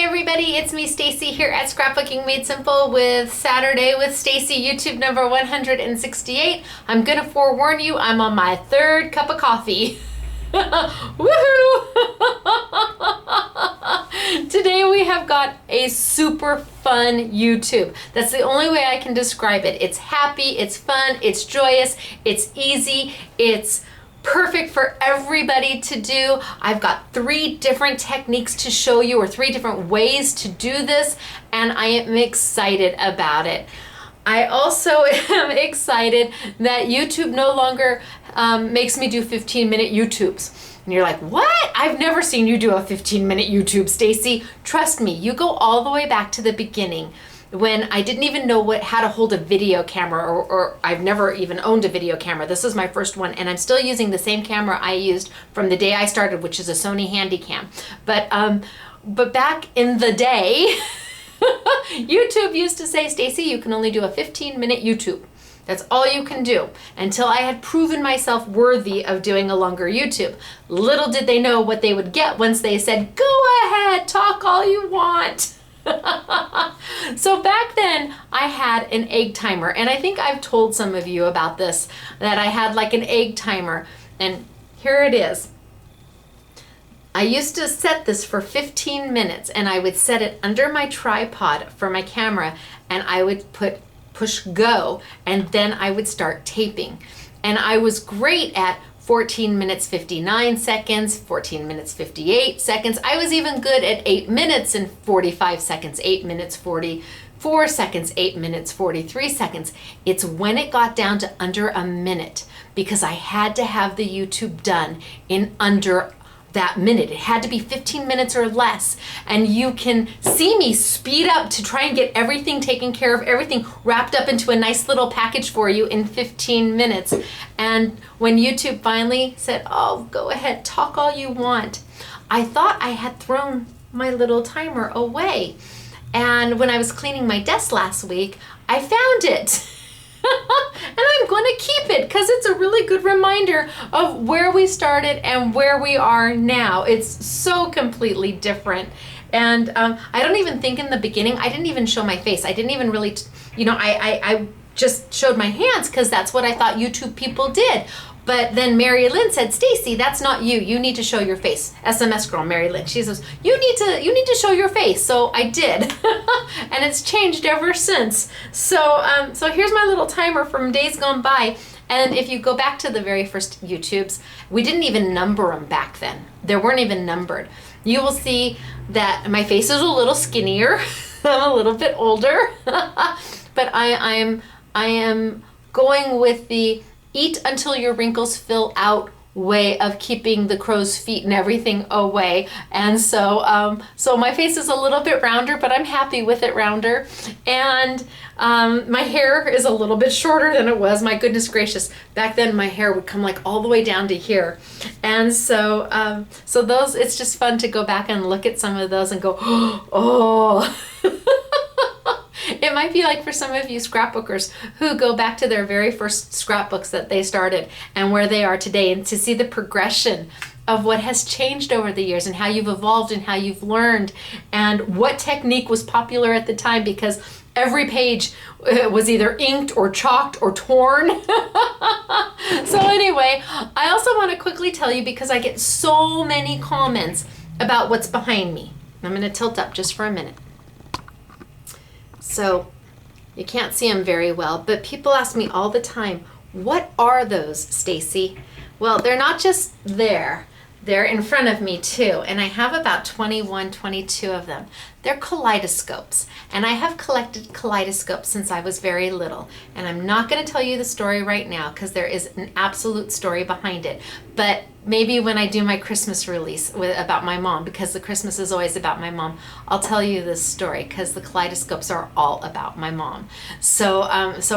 everybody, it's me Stacy here at Scrapbooking Made Simple with Saturday with Stacy, YouTube number 168. I'm gonna forewarn you, I'm on my third cup of coffee. Woohoo! Today we have got a super fun YouTube. That's the only way I can describe it. It's happy, it's fun, it's joyous, it's easy, it's perfect for everybody to do. I've got 3 different techniques to show you, or 3 different ways to do this, and I am excited about it. I also am excited that YouTube no longer makes me do 15-minute YouTubes. And you're like, what? I've never seen you do a 15-minute YouTube, Stacy. Trust me, you go all the way back to the beginning when I didn't even know how to hold a video camera, or I've never even owned a video camera. This is my first one, and I'm still using the same camera I used from the day I started, which is a Sony Handycam. But back in the day, YouTube used to say, Stacy, you can only do a 15-minute YouTube. That's all you can do, until I had proven myself worthy of doing a longer YouTube. Little did they know what they would get once they said, go ahead, talk all you want. So back then I had an egg timer, and I think I've told some of you about this, that I had like an egg timer, and here it is. I used to set this for 15 minutes, and I would set it under my tripod for my camera, and I would push go, and then I would start taping. And I was great at 14 minutes 59 seconds, 14 minutes 58 seconds. I was even good at 8 minutes and 45 seconds, 8 minutes 44 seconds, 8 minutes 43 seconds. It's when it got down to under a minute, because I had to have the YouTube done in under that minute. It had to be 15 minutes or less. And you can see me speed up to try and get everything taken care of, everything wrapped up into a nice little package for you in 15 minutes. And when YouTube finally said, oh, go ahead, talk all you want, I thought I had thrown my little timer away. And when I was cleaning my desk last week, I found it. And I'm going to keep it because it's a really good reminder of where we started and where we are now. It's so completely different. And I don't even think in the beginning, I didn't even show my face. I didn't even really, I just showed my hands because that's what I thought YouTube people did. But then Mary Lynn said, Stacy, that's not you. You need to show your face. SMS girl, Mary Lynn. She says, you need to show your face. So I did. And it's changed ever since. So here's my little timer from days gone by. And if you go back to the very first YouTubes, we didn't even number them back then. They weren't even numbered. You will see that my face is a little skinnier. I'm a little bit older. But I am going with the eat until your wrinkles fill out way of keeping the crow's feet and everything away. And so my face is a little bit rounder, but I'm happy with it rounder. And my hair is a little bit shorter than it was. My goodness gracious, back then my hair would come like all the way down to here. And so those, it's just fun to go back and look at some of those and go, oh. It might be like for some of you scrapbookers who go back to their very first scrapbooks that they started and where they are today, and to see the progression of what has changed over the years and how you've evolved and how you've learned and what technique was popular at the time, because every page was either inked or chalked or torn. So anyway, I also want to quickly tell you, because I get so many comments about what's behind me. I'm going to tilt up just for a minute. So you can't see them very well, but people ask me all the time, what are those, Stacy? Well, they're not just there. They're in front of me too, and I have about 21, 22 of them. They're kaleidoscopes, and I have collected kaleidoscopes since I was very little. And I'm not going to tell you the story right now because there is an absolute story behind it. But maybe when I do my Christmas release about my mom, because the Christmas is always about my mom, I'll tell you this story because the kaleidoscopes are all about my mom. So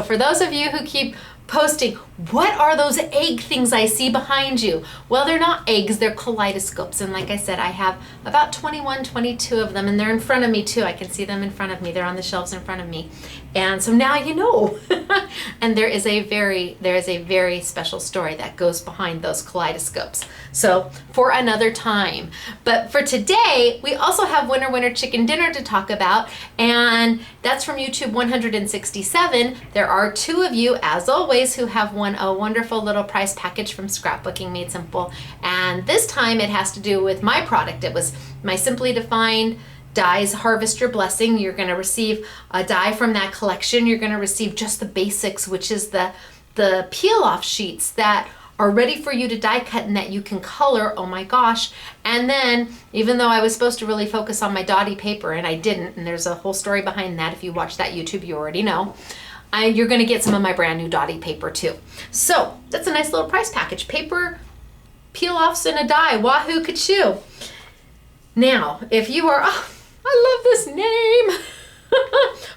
for those of you who keep posting, what are those egg things I see behind you? Well, they're not eggs, they're kaleidoscopes. And like I said, I have about 21, 22 of them, and they're in front of me too. I can see them in front of me. They're on the shelves in front of me. And so now you know. And there is a very special story that goes behind those kaleidoscopes. So for another time. But for today, we also have Winner Chicken Dinner to talk about, and that's from YouTube 167. There are 2 of you, as always, who have won a wonderful little prize package from Scrapbooking Made Simple. And this time it has to do with my product. It was my Simply Defined Dies Harvest Your Blessing. You're going to receive a die from that collection. You're going to receive just the basics, which is the peel off sheets that are ready for you to die cut and that you can color. Oh my gosh. And then, even though I was supposed to really focus on my dotty paper and I didn't, and there's a whole story behind that. If you watch that YouTube, you already know. You're going to get some of my brand new dotty paper too. So that's a nice little prize package. Paper, peel offs, and a die. Wahoo kachoo. Now, if you are, I love this name.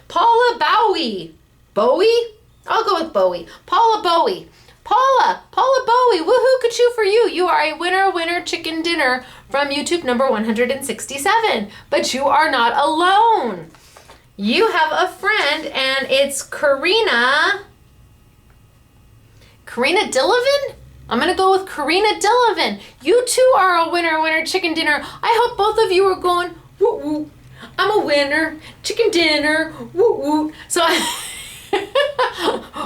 Paula Bowie. Bowie? I'll go with Bowie. Paula Bowie. Paula Bowie, woohoo kachoo for you. You are a winner chicken dinner from YouTube number 167. But you are not alone. You have a friend, and it's Karina Dillivin? I'm going to go with Karina Dillivin. You too are a winner chicken dinner. I hope both of you are going, woo woo. I'm a winner, chicken dinner, woo woo. So,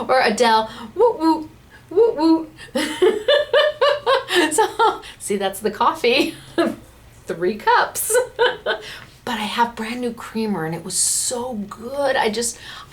or Adele, woo woo. Woo woo. So, see, that's the coffee. 3 cups. But I have brand new creamer, and it was so good. I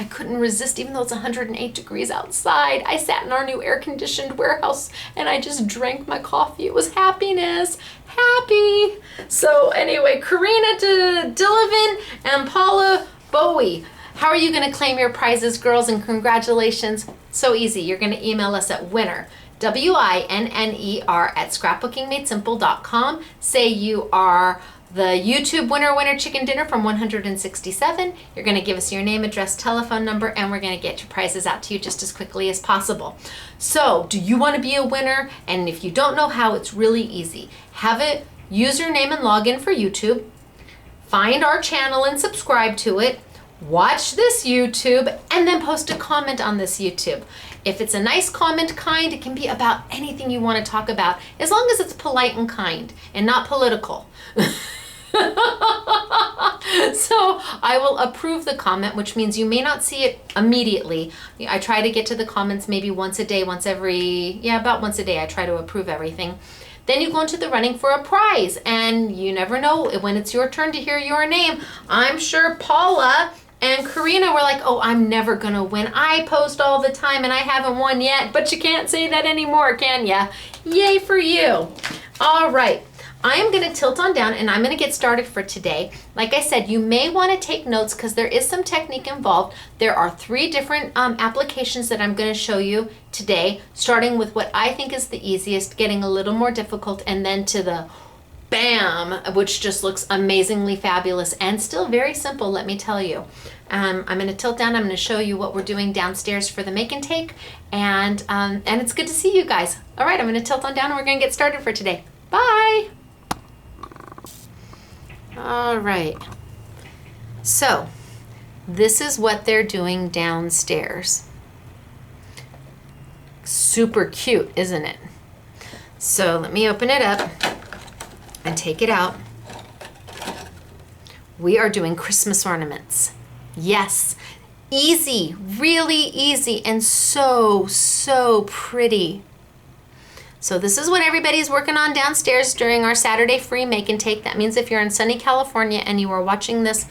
couldn't resist, even though it's 108 degrees outside. I sat in our new air-conditioned warehouse, and I just drank my coffee. It was happiness. Happy. So anyway, Karina Dillivin and Paula Bowie. How are you going to claim your prizes, girls? And congratulations. So easy. You're going to email us at winner, WINNER, at scrapbookingmadesimple.com. Say you are the YouTube winner chicken dinner from 167. You're going to give us your name, address, telephone number, and we're going to get your prizes out to you just as quickly as possible. So, do you want to be a winner? And if you don't know how, it's really easy. Have a username and login for YouTube. Find our channel and subscribe to it. Watch this YouTube, and then post a comment on this YouTube. If it's a nice comment kind, it can be about anything you want to talk about, as long as it's polite and kind and not political. So I will approve the comment, which means you may not see it immediately. I try to get to the comments maybe once a day, about once a day. I try to approve everything. Then you go into the running for a prize, and you never know when it's your turn to hear your name. I'm sure Paula and Karina were like, oh, I'm never gonna win. I post all the time and I haven't won yet, but you can't say that anymore, can ya? Yay for you. All right. I am going to tilt on down, and I'm going to get started for today. Like I said, you may want to take notes because there is some technique involved. There are 3 different applications that I'm going to show you today, starting with what I think is the easiest, getting a little more difficult, and then to the BAM, which just looks amazingly fabulous and still very simple, let me tell you. I'm going to tilt down. I'm going to show you what we're doing downstairs for the make and take, and it's good to see you guys. All right, I'm going to tilt on down, and we're going to get started for today. Bye. All right, so this is what they're doing downstairs. Super cute, isn't it? So let me open it up and take it out. We are doing Christmas ornaments. Yes, easy, really easy, and so pretty. So this is what everybody's working on downstairs during our Saturday free make and take. That means if you're in sunny California and you are watching this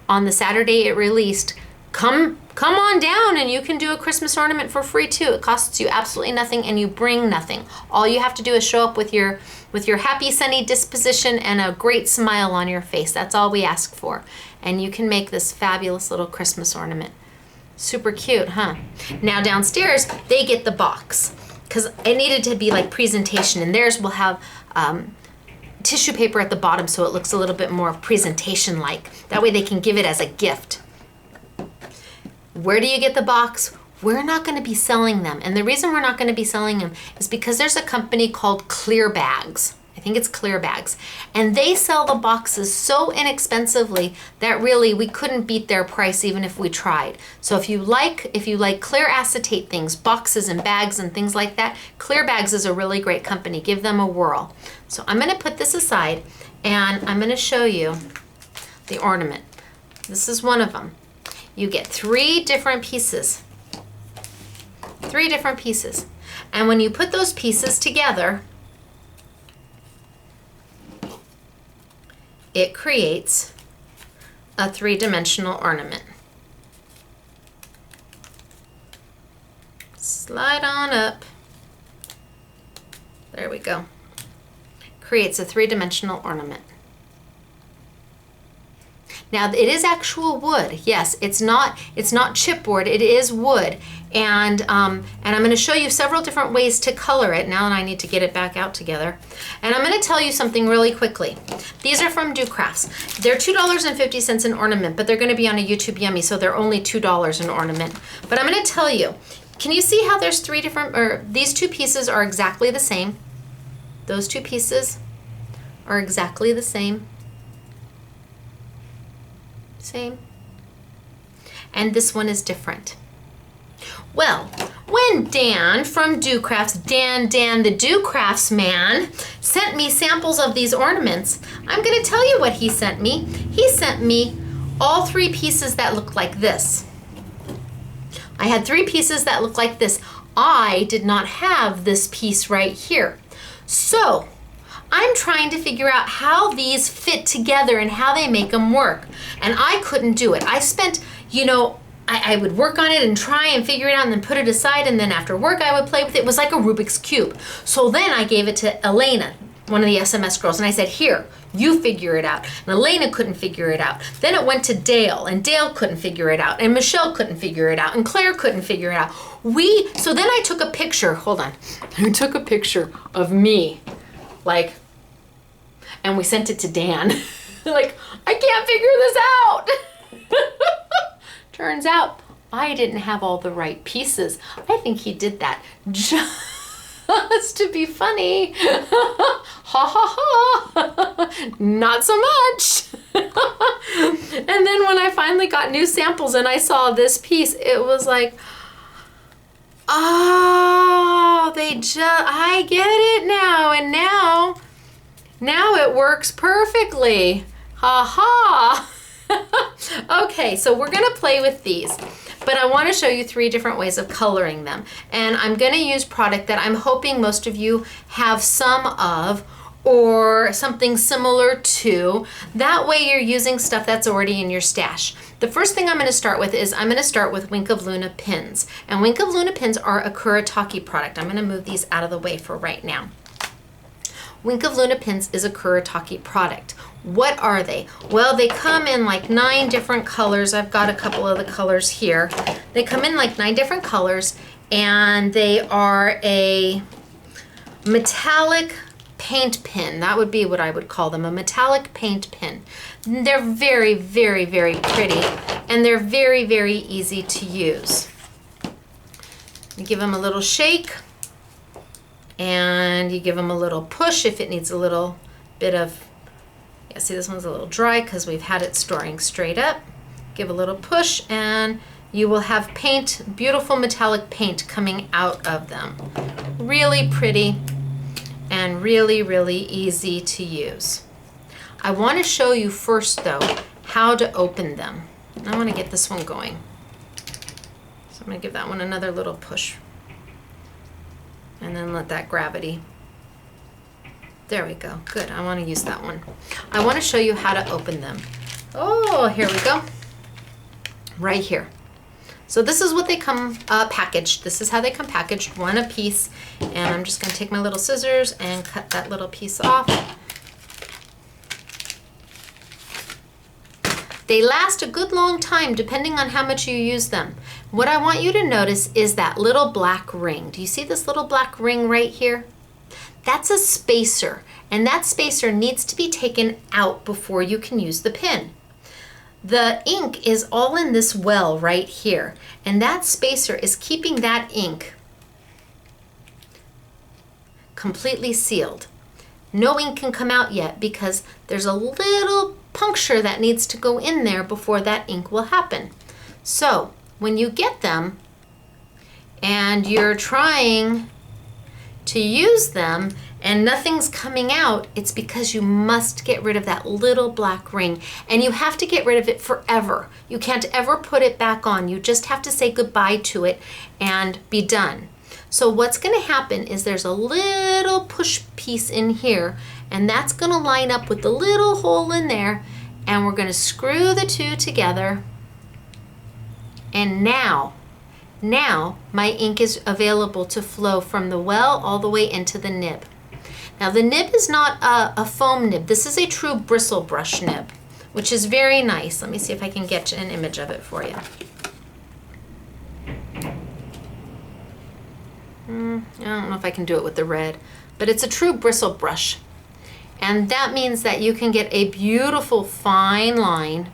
on the Saturday it released, come on down and you can do a Christmas ornament for free too. It costs you absolutely nothing and you bring nothing. All you have to do is show up with your happy sunny disposition and a great smile on your face. That's all we ask for. And you can make this fabulous little Christmas ornament. Super cute, huh? Now downstairs, they get the box, because it needed to be like presentation, and theirs will have tissue paper at the bottom so it looks a little bit more presentation-like. That way they can give it as a gift. Where do you get the box? we're not going to be selling them. And the reason we're not going to be selling them is because there's a company called Clear Bags. I think it's Clear Bags. And they sell the boxes so inexpensively that really we couldn't beat their price even if we tried. So if you like clear acetate things, boxes and bags and things like that, Clear Bags is a really great company. Give them a whirl. So I'm going to put this aside and I'm going to show you the ornament. This is one of them. You get 3 different pieces. 3 different pieces. And when you put those pieces together, it creates a 3-dimensional ornament. Slide on up. There we go. Creates a 3-dimensional ornament. Now it is actual wood. Yes, it's not chipboard. It is wood, and I'm going to show you several different ways to color it. Now, and I need to get it back out together. And I'm going to tell you something really quickly. These are from Do Crafts. They're $2.50 an ornament, but they're going to be on a YouTube Yummy, so they're only $2 an ornament. But I'm going to tell you. Can you see how there's 3 different, or these 2 pieces are exactly the same? Those 2 pieces are exactly the same. Same. And this one is different. Well, when Dan from Do Crafts, Dan the Do Crafts man, sent me samples of these ornaments, I'm going to tell you what he sent me. He sent me all 3 pieces that look like this. I had 3 pieces that look like this. I did not have this piece right here. So I'm trying to figure out how these fit together and how they make them work. And I couldn't do it. I spent, I would work on it and try and figure it out and then put it aside, and then after work I would play with it. It was like a Rubik's Cube. So then I gave it to Elena, one of the SMS girls, and I said, here, you figure it out. And Elena couldn't figure it out. Then it went to Dale, and Dale couldn't figure it out, and Michelle couldn't figure it out, and Claire couldn't figure it out. So then I took a picture, hold on. I took a picture of me, and we sent it to Dan. I can't figure this out. Turns out I didn't have all the right pieces. I think he did that just to be funny. Ha ha ha. Not so much. And then when I finally got new samples and I saw this piece, it was like, oh, I get it now. And now it works perfectly. Ha ha. Okay, so we're gonna play with these, but I wanna show you 3 different ways of coloring them. And I'm gonna use product that I'm hoping most of you have some of or something similar to. That way you're using stuff that's already in your stash. The first thing I'm gonna start with is I'm gonna start with Wink of Luna pins. And Wink of Luna pins are a Kuretake product. I'm gonna move these out of the way for right now. Wink of Luna pins is a Kuretake product. What are they? Well, they come in like 9 different colors. I've got a couple of the colors here. They come in like 9 different colors, and they are a metallic paint pin. That would be what I would call them, a metallic paint pin. They're very, very, very pretty, and they're very, very easy to use. You give them a little shake, and you give them a little push if it needs a little bit of, yeah, see this one's a little dry because we've had it storing straight up. Give a little push and you will have paint, beautiful metallic paint coming out of them. Really pretty and really, really easy to use. I want to show you first though how to open them. I want to get this one going. So I'm going to give that one another little push. And then let that gravity. There we go. Good. I want to use that one. I want to show you how to open them. Oh, here we go. Right here. So this is what they come packaged. This is how they come packaged, 1 a piece. And I'm just going to take my little scissors and cut that little piece off. They last a good long time depending on how much you use them. What I want you to notice is that little black ring. Do you see this little black ring right here? That's a spacer, and that spacer needs to be taken out before you can use the pin. the ink is all in this well right here, and that spacer is keeping that ink completely sealed. No ink can come out yet because there's a little puncture that needs to go in there before that ink will happen. So when you get them and you're trying to use them and nothing's coming out, it's because you must get rid of that little black ring, and you have to get rid of it forever. You can't ever put it back on. You just have to say goodbye to it and be done. So what's going to happen is there's a little push piece in here, and that's going to line up with the little hole in there, and we're going to screw the two together. And now my ink is available to flow from the well all the way into the nib. Now the nib is not a foam nib. This is a true bristle brush nib, which is very nice. Let me see if I can get an image of it for you. I don't know if I can do it with the red, but it's a true bristle brush. And that means that you can get a beautiful fine line,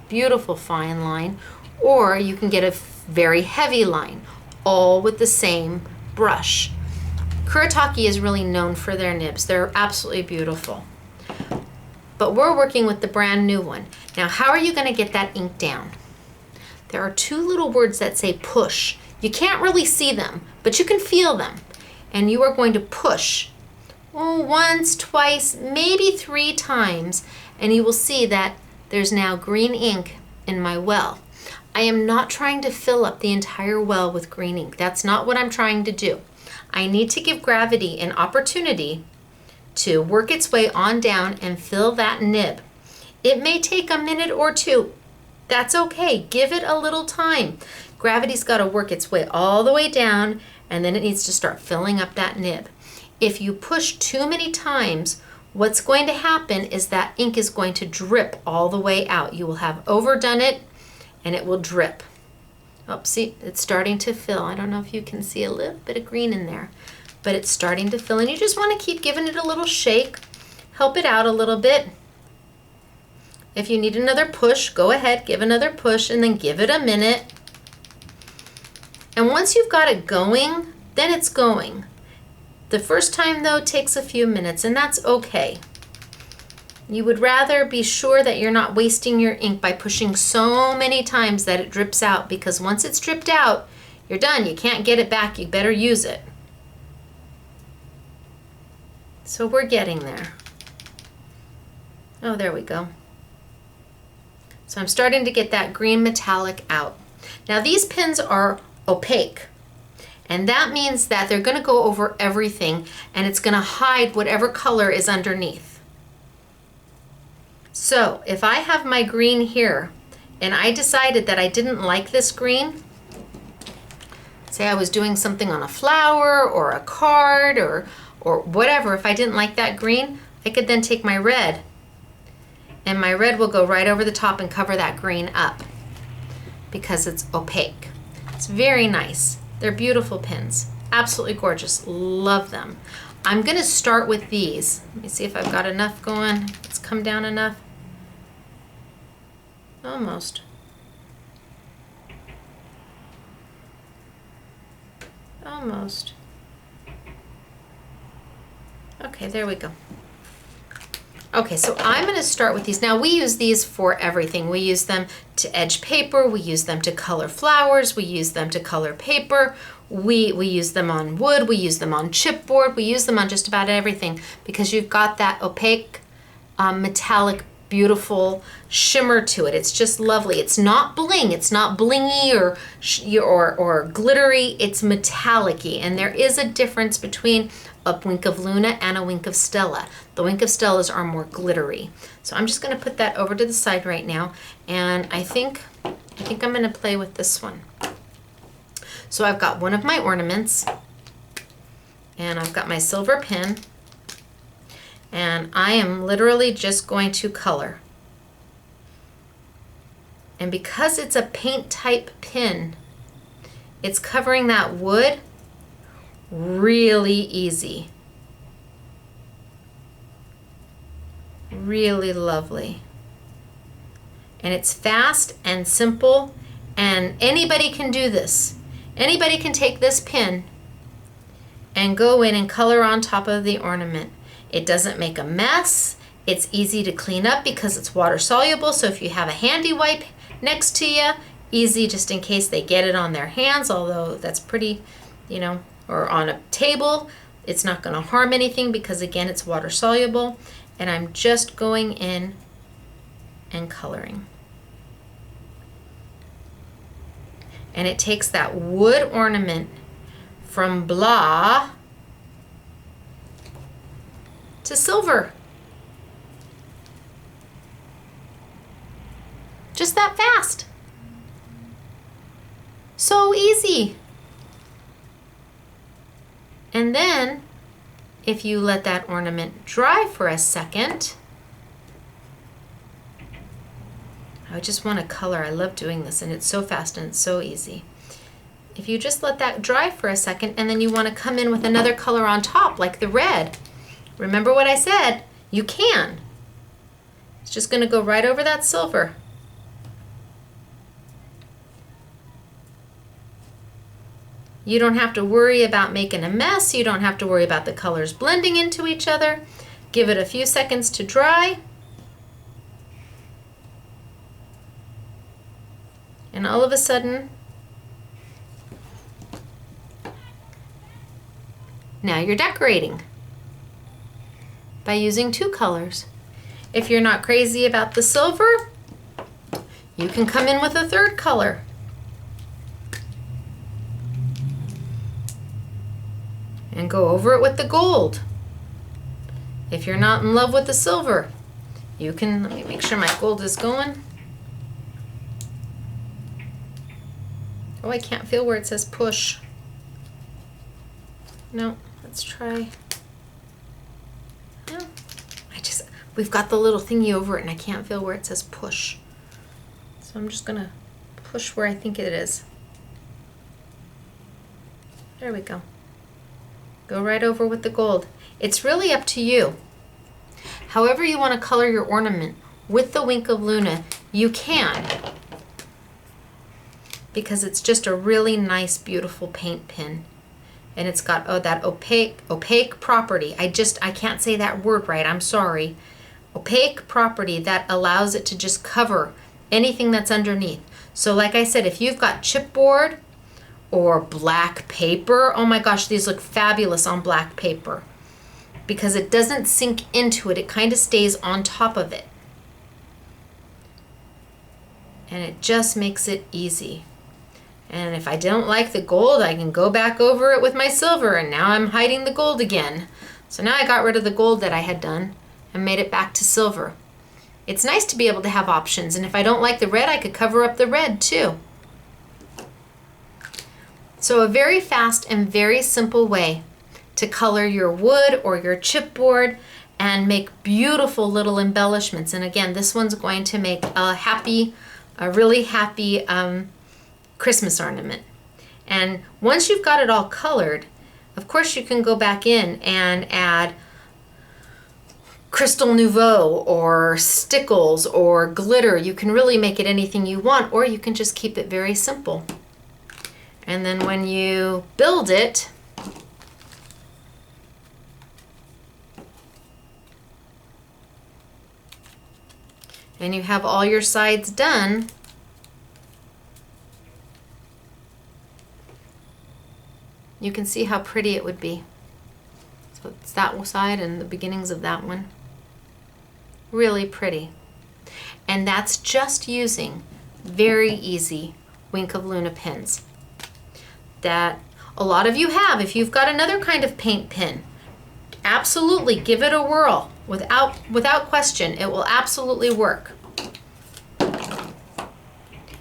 or you can get a very heavy line, all with the same brush. Kuretake is really known for their nibs. They're absolutely beautiful. But we're working with the brand new one. Now, how are you going to get that ink down? There are two little words that say push. You can't really see them, but you can feel them. And you are going to push once, twice, maybe 3 times, and you will see that there's now green ink in my well. I am not trying to fill up the entire well with green ink. That's not what I'm trying to do. I need to give gravity an opportunity to work its way on down and fill that nib. It may take a minute or 2. That's okay. Give it a little time. Gravity's got to work its way all the way down, and then it needs to start filling up that nib. If you push too many times, what's going to happen is that ink is going to drip all the way out. You will have overdone it, and it will drip. Oh, see, it's starting to fill. I don't know if you can see a little bit of green in there, but it's starting to fill, and you just want to keep giving it a little shake, help it out a little bit. If you need another push, go ahead, give another push, and then give it a minute. And once you've got it going, then it's going. The first time, though, takes a few minutes, and that's okay. You would rather be sure that you're not wasting your ink by pushing so many times that it drips out, because once it's dripped out, you're done. You can't get it back. You better use it. So we're getting there. Oh, there we go. So I'm starting to get that green metallic out. Now these pins are opaque, and that means that they're going to go over everything, and it's going to hide whatever color is underneath. So if I have my green here and I decided that I didn't like this green, say I was doing something on a flower or a card or whatever, if I didn't like that green, I could then take my red, and my red will go right over the top and cover that green up because it's opaque. It's very nice. They're beautiful pins. Absolutely gorgeous. Love them. I'm going to start with these. Let me see if I've got enough going. It's come down enough. Almost. Almost. Okay, there we go. Okay, so I'm going to start with these. Now we use these for everything. We use them to edge paper. We use them to color flowers. We use them to color paper. We use them on wood. We use them on chipboard. We use them on just about everything because you've got that opaque, metallic, beautiful shimmer to it. It's just lovely. It's not bling. It's not blingy or glittery. It's metallic-y, and there is a difference between a wink of Luna and a wink of Stella. The wink of Stellas are more glittery. So I'm just going to put that over to the side right now, and I think I'm going to play with this one. So I've got one of my ornaments, and I've got my silver pin, and I am literally just going to color. And because it's a paint type pin, it's covering that wood really easy. Really lovely. And it's fast and simple, and anybody can do this. Anybody can take this pin and go in and color on top of the ornament. It doesn't make a mess. It's easy to clean up because it's water soluble, so if you have a handy wipe next to you, easy just in case they get it on their hands, although that's pretty, you know, or on a table. It's not going to harm anything because again, it's water soluble. And I'm just going in and coloring. And it takes that wood ornament from blah to silver. Just that fast. So easy. And then, if you let that ornament dry for a second, I just want to color. I love doing this, and it's so fast and it's so easy. If you just let that dry for a second, and then you want to come in with another color on top, like the red. Remember what I said? You can. It's just going to go right over that silver. You don't have to worry about making a mess. You don't have to worry about the colors blending into each other. Give it a few seconds to dry. And all of a sudden, now you're decorating by using two colors. If you're not crazy about the silver, you can come in with a third color. And go over it with the gold. If you're not in love with the silver, you can, let me make sure my gold is going. Oh, I can't feel where it says push. No, let's try. No, we've got the little thingy over it and I can't feel where it says push. So I'm just gonna push where I think it is. There we go. Go right over with the gold. It's really up to you. However you want to color your ornament with the Wink of Luna, you can. Because it's just a really nice, beautiful paint pen. And it's got, oh, that opaque property. I can't say that word right, I'm sorry. Opaque property that allows it to just cover anything that's underneath. So like I said, if you've got chipboard, or black paper. Oh my gosh, these look fabulous on black paper because it doesn't sink into it. It kind of stays on top of it. And it just makes it easy. And if I don't like the gold, I can go back over it with my silver, and now I'm hiding the gold again. So now I got rid of the gold that I had done and made it back to silver. It's nice to be able to have options, and if I don't like the red, I could cover up the red too. So a very fast and very simple way to color your wood or your chipboard and make beautiful little embellishments. And again, this one's going to make a really happy Christmas ornament. And once you've got it all colored, of course you can go back in and add Crystal Nouveau or stickles or glitter. You can really make it anything you want, or you can just keep it very simple. And then when you build it, and you have all your sides done, you can see how pretty it would be. So it's that side and the beginnings of that one. Really pretty. And that's just using very easy Wink of Luna pens that a lot of you have. If you've got another kind of paint pen, absolutely give it a whirl. Without question, it will absolutely work.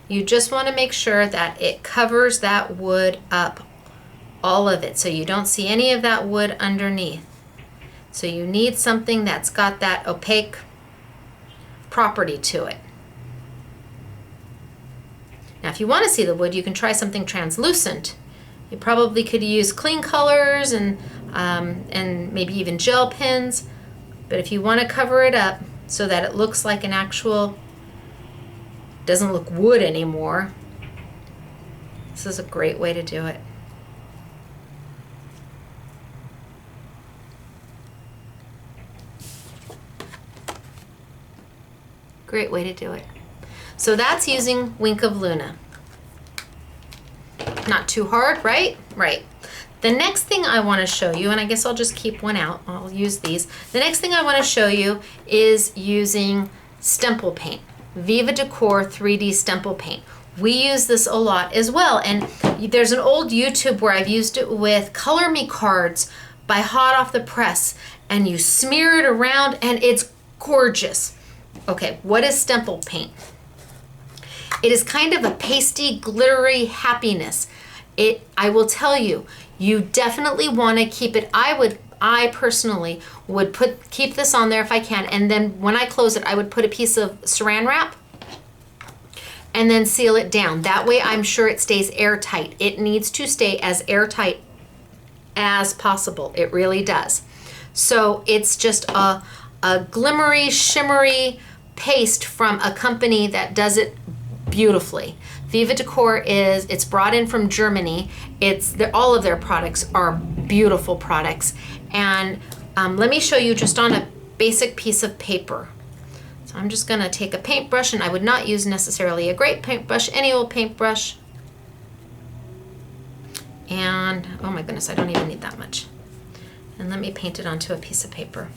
You just want to make sure that it covers that wood up, all of it, so you don't see any of that wood underneath. So you need something that's got that opaque property to it. Now if you want to see the wood, you can try something translucent. You probably could use clean colors and maybe even gel pens. But if you want to cover it up so that it looks like an actual doesn't look wood anymore. This is a great way to do it. Great way to do it. So that's using Wink of Luna. Not too hard, right? Right. The next thing I want to show you, and I guess I'll just keep one out, I'll use these. The next thing I want to show you is using Stemple paint, Viva Decor 3D Stemple paint. We use this a lot as well, and there's an old YouTube where I've used it with Color Me cards by Hot Off the Press, and you smear it around and it's gorgeous. Okay, what is Stemple paint? It is kind of a pasty, glittery happiness. I will tell you, you definitely want to keep it. I personally would keep this on there if I can, and then when I close it, I would put a piece of saran wrap and then seal it down. That way I'm sure it stays airtight. It needs to stay as airtight as possible. It really does. So it's just a glimmery, shimmery paste from a company that does it beautifully. Viva Decor it's brought in from Germany. All of their products are beautiful products. And let me show you just on a basic piece of paper. So I'm just gonna take a paintbrush, and I would not use necessarily a great paintbrush, any old paintbrush. And oh my goodness, I don't even need that much. And let me paint it onto a piece of paper,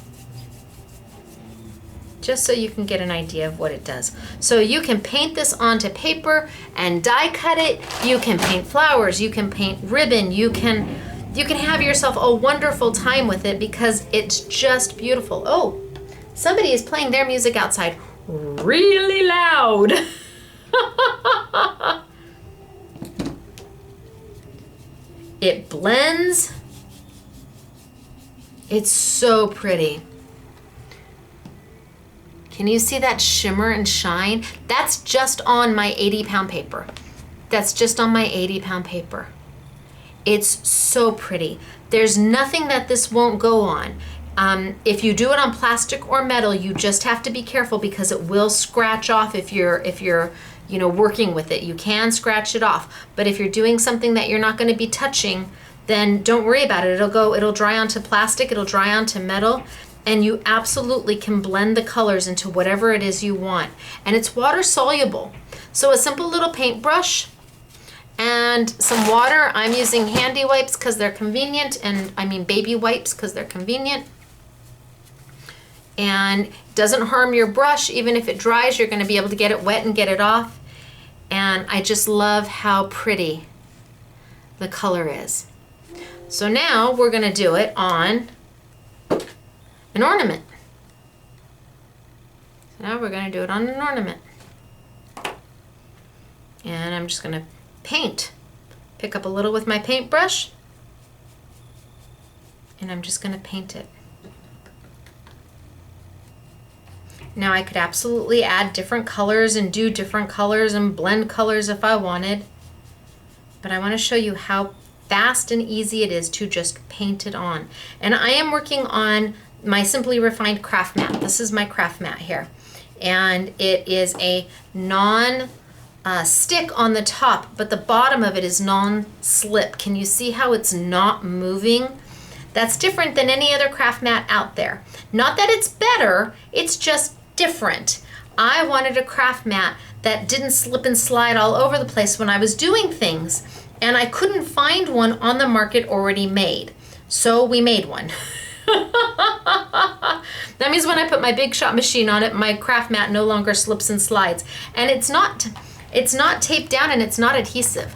just so you can get an idea of what it does. So you can paint this onto paper and die cut it. You can paint flowers, you can paint ribbon, you can have yourself a wonderful time with it because it's just beautiful. Oh, somebody is playing their music outside really loud. It blends. It's so pretty. Can you see that shimmer and shine? That's just on my 80-pound paper. That's just on my 80-pound paper. It's so pretty. There's nothing that this won't go on. If you do it on plastic or metal, you just have to be careful because it will scratch off if you're working with it. You can scratch it off. But if you're doing something that you're not going to be touching, then don't worry about it. It'll dry onto plastic, it'll dry onto metal. And you absolutely can blend the colors into whatever it is you want. And it's water soluble. So a simple little paintbrush and some water. I'm using handy wipes because they're convenient, and I mean baby wipes because they're convenient. And it doesn't harm your brush. Even if it dries, you're going to be able to get it wet and get it off. And I just love how pretty the color is. So now we're going to do it on an ornament. So now we're going to do it on an ornament. And I'm just going to paint. Pick up a little with my paintbrush. And I'm just going to paint it. Now I could absolutely add different colors and do different colors and blend colors if I wanted. But I want to show you how fast and easy it is to just paint it on. And I am working on my Simply Refined craft mat. This is my craft mat here. And it is a non-stick on the top, but the bottom of it is non-slip. Can you see how it's not moving? That's different than any other craft mat out there. Not that it's better, it's just different. I wanted a craft mat that didn't slip and slide all over the place when I was doing things, and I couldn't find one on the market already made. So we made one. That means when I put my Big Shot machine on it, my craft mat no longer slips and slides. And it's not taped down, and it's not adhesive.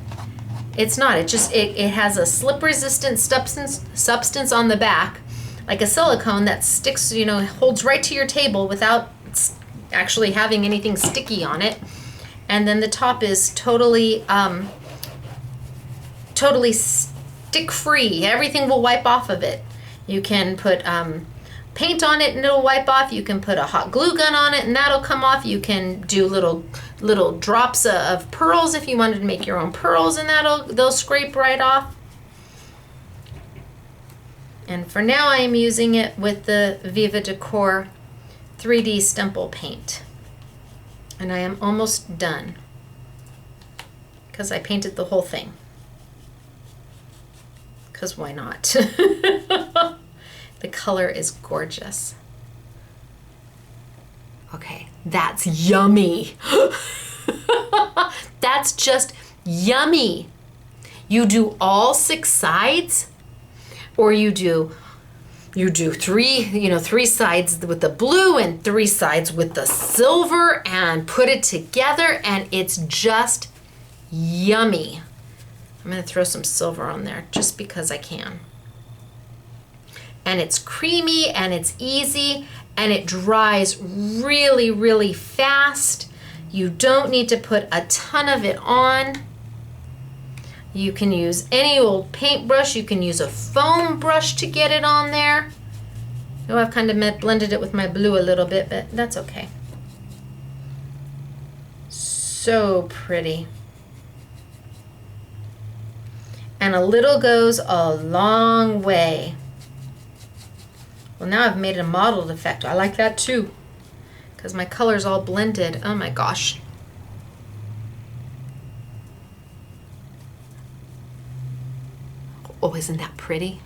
It's not. It has a slip resistant substance on the back, like a silicone that sticks, holds right to your table without actually having anything sticky on it. And then the top is totally stick free. Everything will wipe off of it. You can put paint on it and it'll wipe off. You can put a hot glue gun on it and that'll come off. You can do little drops of pearls if you wanted to make your own pearls, and they'll scrape right off. And for now I am using it with the Viva Decor 3D Stemple paint. And I am almost done because I painted the whole thing. Because why not? The color is gorgeous. Okay, that's yummy. That's just yummy. You do all 6 sides, or you do 3 sides with the blue and 3 sides with the silver and put it together, and it's just yummy. I'm gonna throw some silver on there just because I can. And it's creamy and it's easy and it dries really, really fast. You don't need to put a ton of it on. You can use any old paintbrush. You can use a foam brush to get it on there. Oh, I've kind of blended it with my blue a little bit, but that's okay. So pretty. And a little goes a long way. Well, now I've made a mottled effect. I like that too, because my color's all blended. Oh my gosh. Oh, isn't that pretty?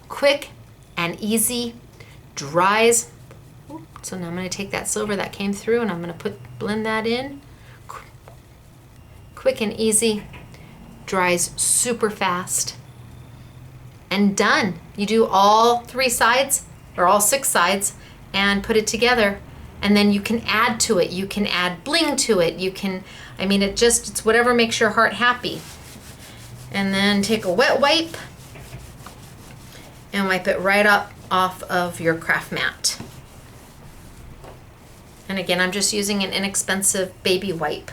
Quick and easy, dries. So now I'm going to take that silver that came through and I'm going to blend that in. Quick and easy, dries super fast, and done. You do all 3 sides or all 6 sides and put it together, and then you can add to it. You can add bling to it. You can, I mean, it's whatever makes your heart happy. And then take a wet wipe and wipe it right up off of your craft mat. And again, I'm just using an inexpensive baby wipe.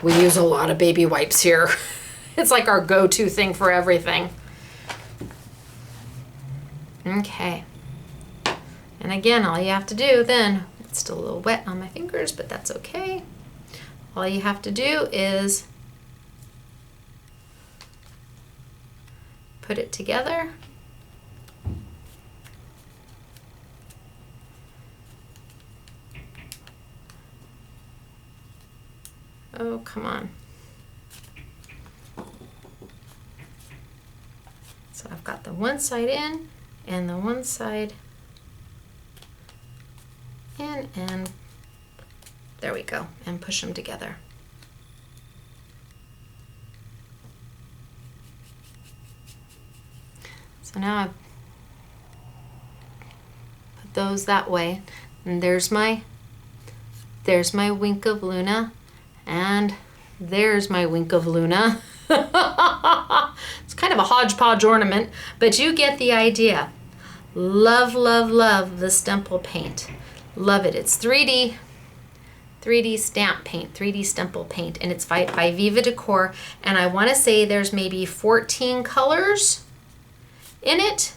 We use a lot of baby wipes here. It's like our go-to thing for everything. Okay. And again, all you have to do then, it's still a little wet on my fingers, but that's okay. All you have to do is put it together. Oh, come on. So I've got the one side in and the one side in, and there we go, and push them together. So now I've put those that way, and there's my wink of Luna, and there's my wink of Luna. It's kind of a hodgepodge ornament, but you get the idea. Love, love, love the Stemple paint. Love it. It's 3D stamp paint, 3D Stemple paint, and it's by Viva Decor, and I want to say there's maybe 14 colors in it,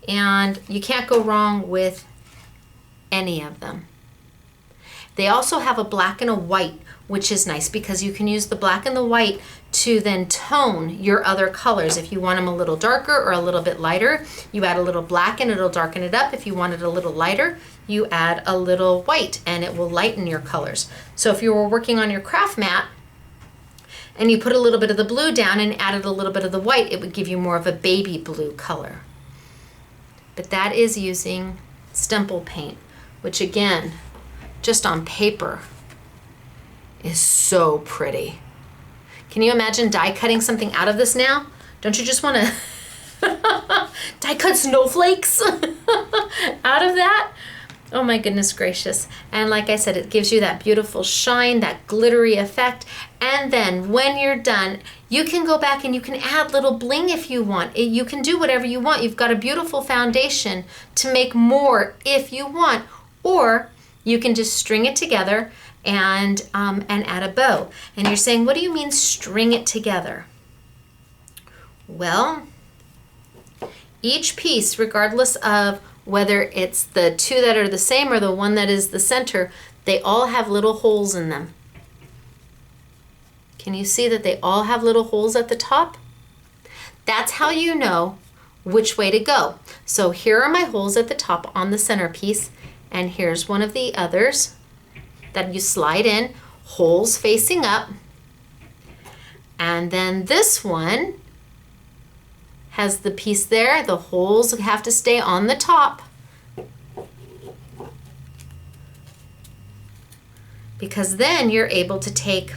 and you can't go wrong with any of them. They also have a black and a white, which is nice because you can use the black and the white to then tone your other colors. If you want them a little darker or a little bit lighter, you add a little black and it'll darken it up. If you want it a little lighter, you add a little white and it will lighten your colors. So if you were working on your craft mat and you put a little bit of the blue down and added a little bit of the white, it would give you more of a baby blue color. But that is using Stemple paint, which again, just on paper, is so pretty. Can you imagine die cutting something out of this now? Don't you just want to die cut snowflakes out of that? Oh my goodness gracious. And like I said, it gives you that beautiful shine, that glittery effect. And then when you're done, you can go back and you can add little bling if you want. You can do whatever you want. You've got a beautiful foundation to make more if you want. Or you can just string it together and add a bow. And you're saying, what do you mean string it together? Well, each piece, regardless of whether it's the two that are the same or the one that is the center, they all have little holes in them. Can you see that they all have little holes at the top? That's how you know which way to go. So here are my holes at the top on the centerpiece, And here's one of the others that you slide in, holes facing up. And then this one has the piece there. The holes have to stay on the top, because then you're able to take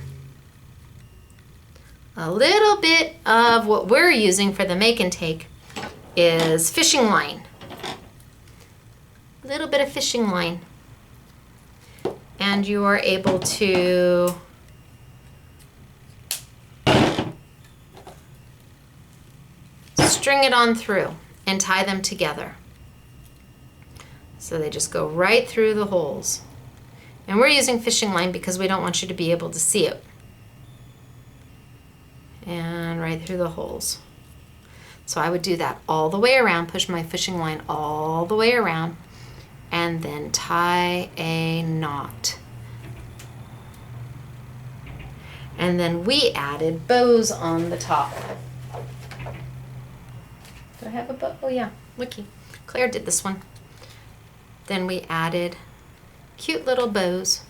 a little bit of what we're using for the make and take is fishing line. A little bit of fishing line. And you are able to string it on through and tie them together. So they just go right through the holes. And we're using fishing line because we don't want you to be able to see it. And right through the holes. So I would do that all the way around, push my fishing line all the way around, and then tie a knot. And then we added bows on the top. Do I have a bow? Oh yeah, looky. Claire did this one. Then we added cute little bows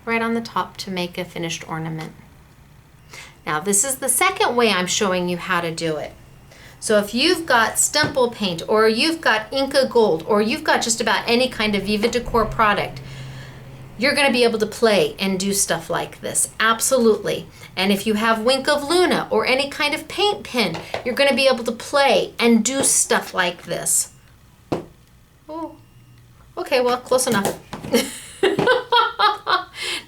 right on the top to make a finished ornament. Now this is the second way I'm showing you how to do it. So if you've got Stemple paint, or you've got Inca Gold, or you've got just about any kind of Viva Decor product, you're going to be able to play and do stuff like this. Absolutely. And if you have Wink of Luna or any kind of paint pen, you're going to be able to play and do stuff like this. Oh, okay, well, close enough.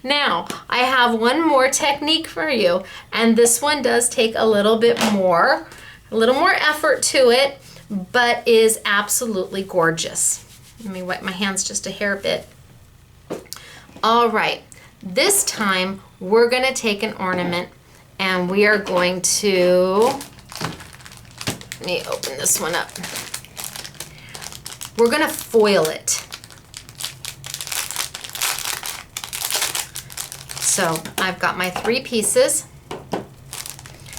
Now, I have one more technique for you, and this one does take a little more effort to it, but is absolutely gorgeous. Let me wipe my hands just a hair bit. All right, this time we're going to take an ornament and we are going to, let me open this one up. We're going to foil it. So I've got my 3 pieces,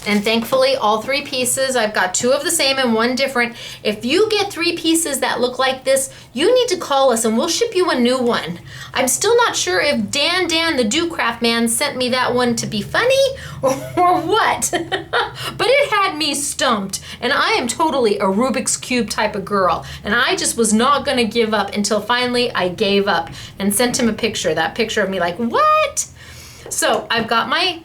and thankfully all 3 pieces, I've got 2 of the same and 1 different. If you get 3 pieces that look like this, you need to call us and we'll ship you a new one. I'm still not sure if Dan the Do Craft Man sent me that one to be funny or what, but it had me stumped, and I am totally a Rubik's Cube type of girl, and I just was not gonna give up until finally I gave up and sent him a picture, that picture of me like, what? So I've got my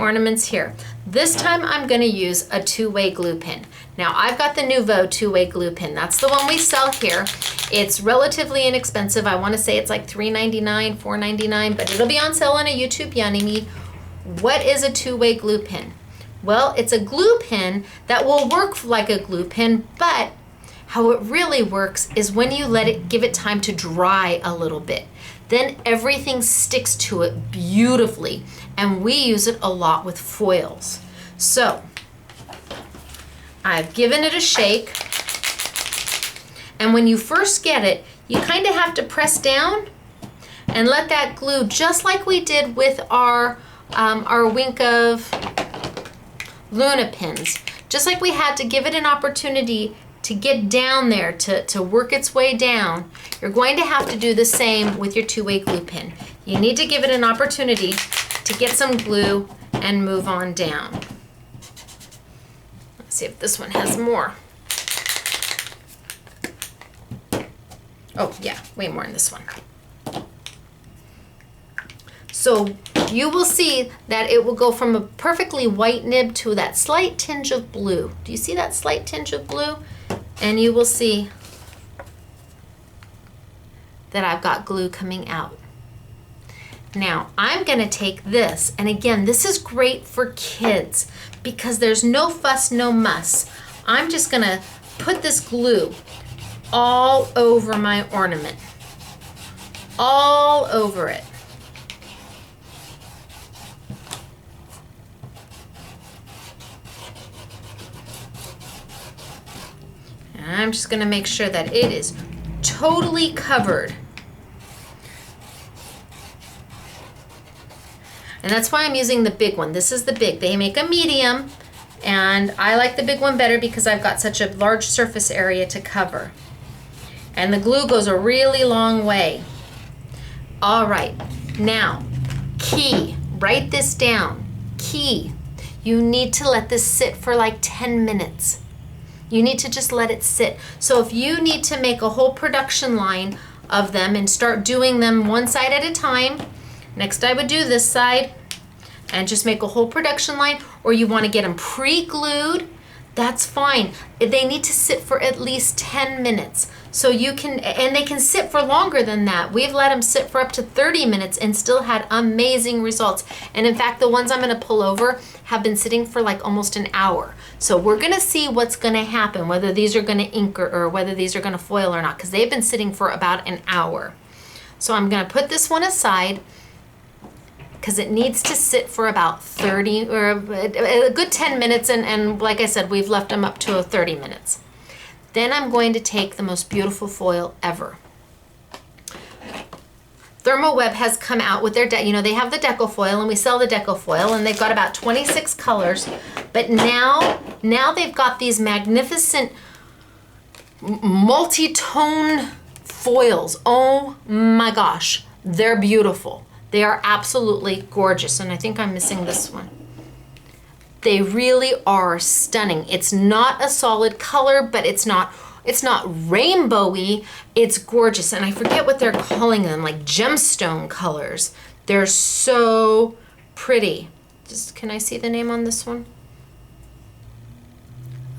ornaments here. This time I'm going to use a 2-way glue pin. Now I've got the Nouveau 2-way glue pin. That's the one we sell here. It's relatively inexpensive. I want to say it's like $3.99, $4.99, but it'll be on sale on a YouTube Yanni. What is a 2-way glue pin? Well, it's a glue pin that will work like a glue pin, but how it really works is when you give it time to dry a little bit. Then everything sticks to it beautifully, and we use it a lot with foils. So I've given it a shake, and when you first get it, you kind of have to press down and let that glue, just like we did with our Wink of Luna pins, just like we had to give it an opportunity to get down there, to work its way down, you're going to have to do the same with your 2-way glue pin. You need to give it an opportunity to get some glue and move on down. Let's see if this one has more. Oh yeah, way more in this one. So you will see that it will go from a perfectly white nib to that slight tinge of blue. Do you see that slight tinge of blue? And you will see that I've got glue coming out. Now I'm going to take this, and again, this is great for kids because there's no fuss, no muss. I'm just going to put this glue all over my ornament, all over it. And I'm just going to make sure that it is totally covered. And that's why I'm using the big one. This is the big. They make a medium, and I like the big one better because I've got such a large surface area to cover. And the glue goes a really long way. All right, now, key, write this down, key. You need to let this sit for like 10 minutes. You need to just let it sit. So if you need to make a whole production line of them and start doing them one side at a time, next I would do this side and just make a whole production line, or you want to get them pre-glued, that's fine. They need to sit for at least 10 minutes. So you can, and they can sit for longer than that. We've let them sit for up to 30 minutes and still had amazing results. And in fact, the ones I'm gonna pull over have been sitting for like almost an hour. So we're gonna see what's gonna happen, whether these are gonna ink or whether these are gonna foil or not, because they've been sitting for about an hour. So I'm gonna put this one aside because it needs to sit for about 30 or a good 10 minutes. And like I said, we've left them up to 30 minutes. Then I'm going to take the most beautiful foil ever. ThermoWeb has come out with their, they have the Decofoil, and we sell the Decofoil, and they've got about 26 colors. But now they've got these magnificent multi-tone foils. Oh my gosh, they're beautiful. They are absolutely gorgeous. And I think I'm missing this one. They really are stunning. It's not a solid color, but it's not rainbowy. It's gorgeous. And I forget what they're calling them, like gemstone colors. They're so pretty. Can I see the name on this one?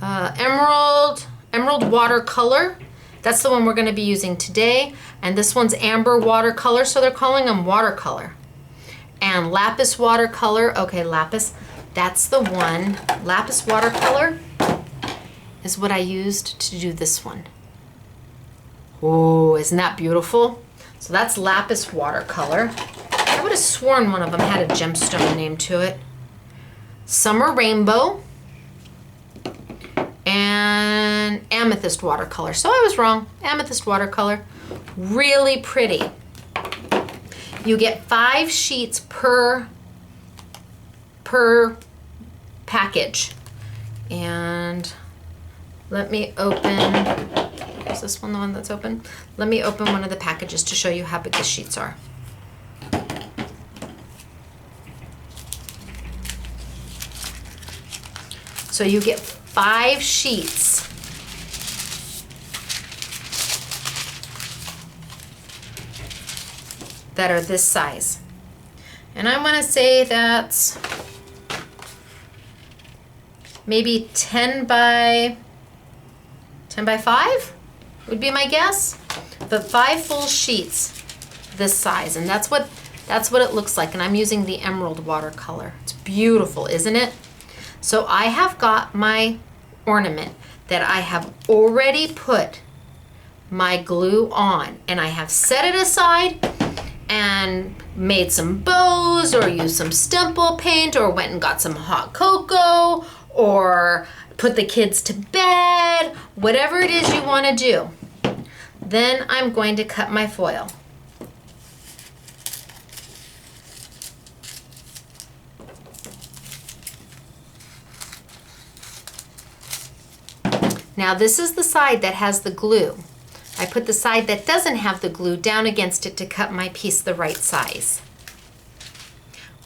Emerald Watercolor. That's the one we're going to be using today. And this one's Amber Watercolor, so they're calling them watercolor. And Lapis Watercolor. Okay, Lapis. That's the one. Lapis Watercolor is what I used to do this one. Oh, isn't that beautiful? So that's Lapis Watercolor. I would have sworn one of them had a gemstone name to it. Summer Rainbow. And Amethyst Watercolor. So I was wrong. Amethyst Watercolor. Really pretty. You get 5 sheets per package. And let me open, is this one the one that's open? Let me open one of the packages to show you how big the sheets are. So you get 5 sheets. That are this size. And I want to say that's maybe 10 by 5 would be my guess. But 5 full sheets this size, and that's what it looks like. And I'm using the Emerald Watercolor. It's beautiful, isn't it? So I have got my ornament that I have already put my glue on, and I have set it aside and made some bows or used some Stemple paint or went and got some hot cocoa or put the kids to bed, whatever it is you want to do. Then I'm going to cut my foil. Now this is the side that has the glue. I put the side that doesn't have the glue down against it to cut my piece the right size.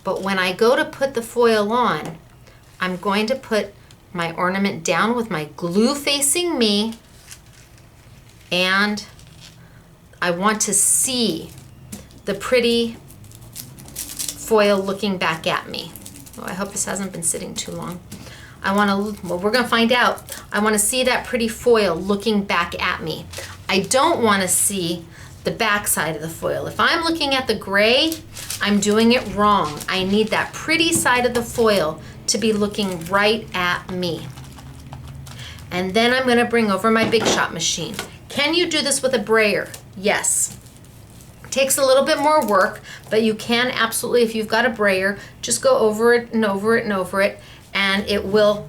But when I go to put the foil on, I'm going to put my ornament down with my glue facing me, and I want to see the pretty foil looking back at me. Oh, I hope this hasn't been sitting too long. Well, we're gonna find out. I wanna see that pretty foil looking back at me. I don't wanna see the back side of the foil. If I'm looking at the gray, I'm doing it wrong. I need that pretty side of the foil to be looking right at me. And then I'm gonna bring over my Big Shot machine. Can you do this with a brayer? Yes. It takes a little bit more work, but you can absolutely, if you've got a brayer, just go over it and over it and over it, and it will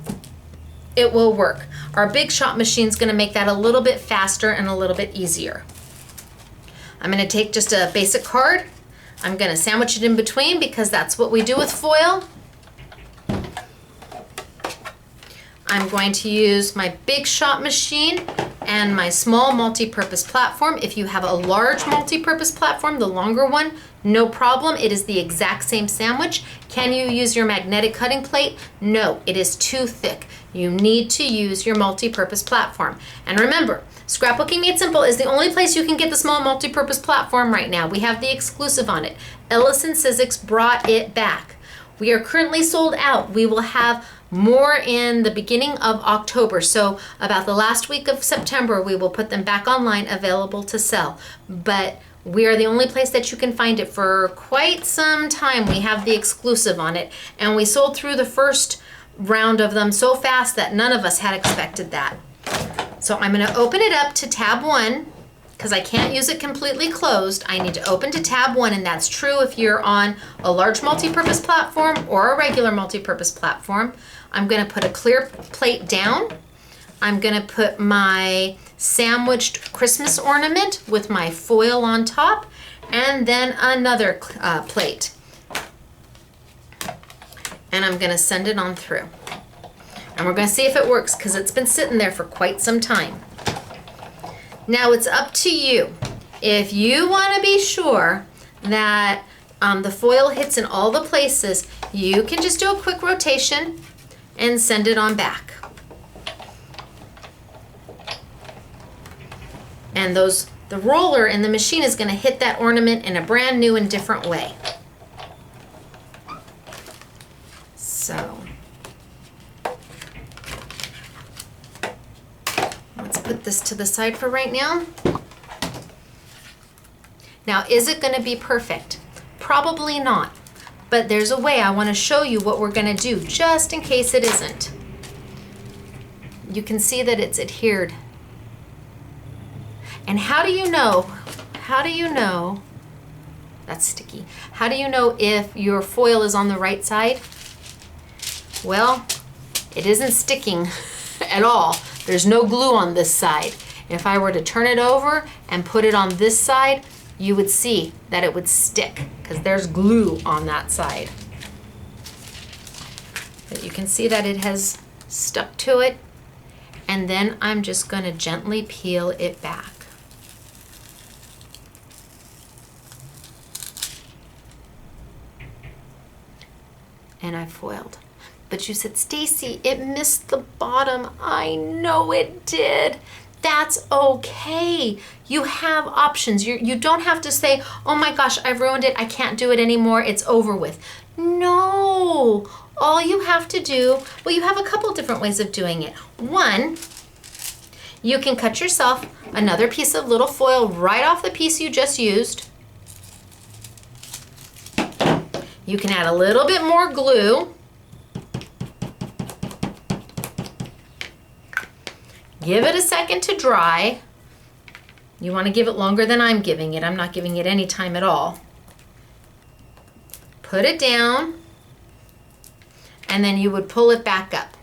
work. Our Big Shot machine is going to make that a little bit faster and a little bit easier. I'm going to take just a basic card. I'm going to sandwich it in between because that's what we do with foil. I'm going to use my Big Shot machine and my small multi-purpose platform. If you have a large multi-purpose platform, the longer one, no problem. It is the exact same sandwich. Can you use your magnetic cutting plate? No, it is too thick. You need to use your multi-purpose platform. And remember, Scrapbooking Made Simple is the only place you can get the small multi-purpose platform right now. We have the exclusive on it. Ellis and Sizzix brought it back. We are currently sold out. We will have more in the beginning of October. So about the last week of September, we will put them back online available to sell. But we are the only place that you can find it for quite some time. We have the exclusive on it. And we sold through the first round of them so fast that none of us had expected that. So I'm going to open it up to tab 1 because I can't use it completely closed. I need to open to tab 1, and that's true if you're on a large multi-purpose platform or a regular multi-purpose platform. I'm going to put a clear plate down. I'm going to put my sandwiched Christmas ornament with my foil on top, and then another plate. And I'm going to send it on through. And we're going to see if it works because it's been sitting there for quite some time. Now it's up to you. If you want to be sure that the foil hits in all the places, you can just do a quick rotation and send it on back. And the roller in the machine is going to hit that ornament in a brand new and different way. So let's put this to the side for right now. Now, is it going to be perfect? Probably not. But there's a way I want to show you what we're going to do just in case it isn't. You can see that it's adhered. And how do you know? How do you know? That's sticky. How do you know if your foil is on the right side? Well, it isn't sticking at all. There's no glue on this side. If I were to turn it over and put it on this side, you would see that it would stick because there's glue on that side. But you can see that it has stuck to it. And then I'm just going to gently peel it back. And I foiled. But you said, Stacy, it missed the bottom. I know it did. That's okay. You have options. You don't have to say, oh my gosh, I've ruined it. I can't do it anymore. It's over with. No. All you have to do, well, you have a couple different ways of doing it. One, you can cut yourself another piece of little foil right off the piece you just used. You can add a little bit more glue. Give it a second to dry. You want to give it longer than I'm giving it. I'm not giving it any time at all. Put it down, and then you would pull it back up.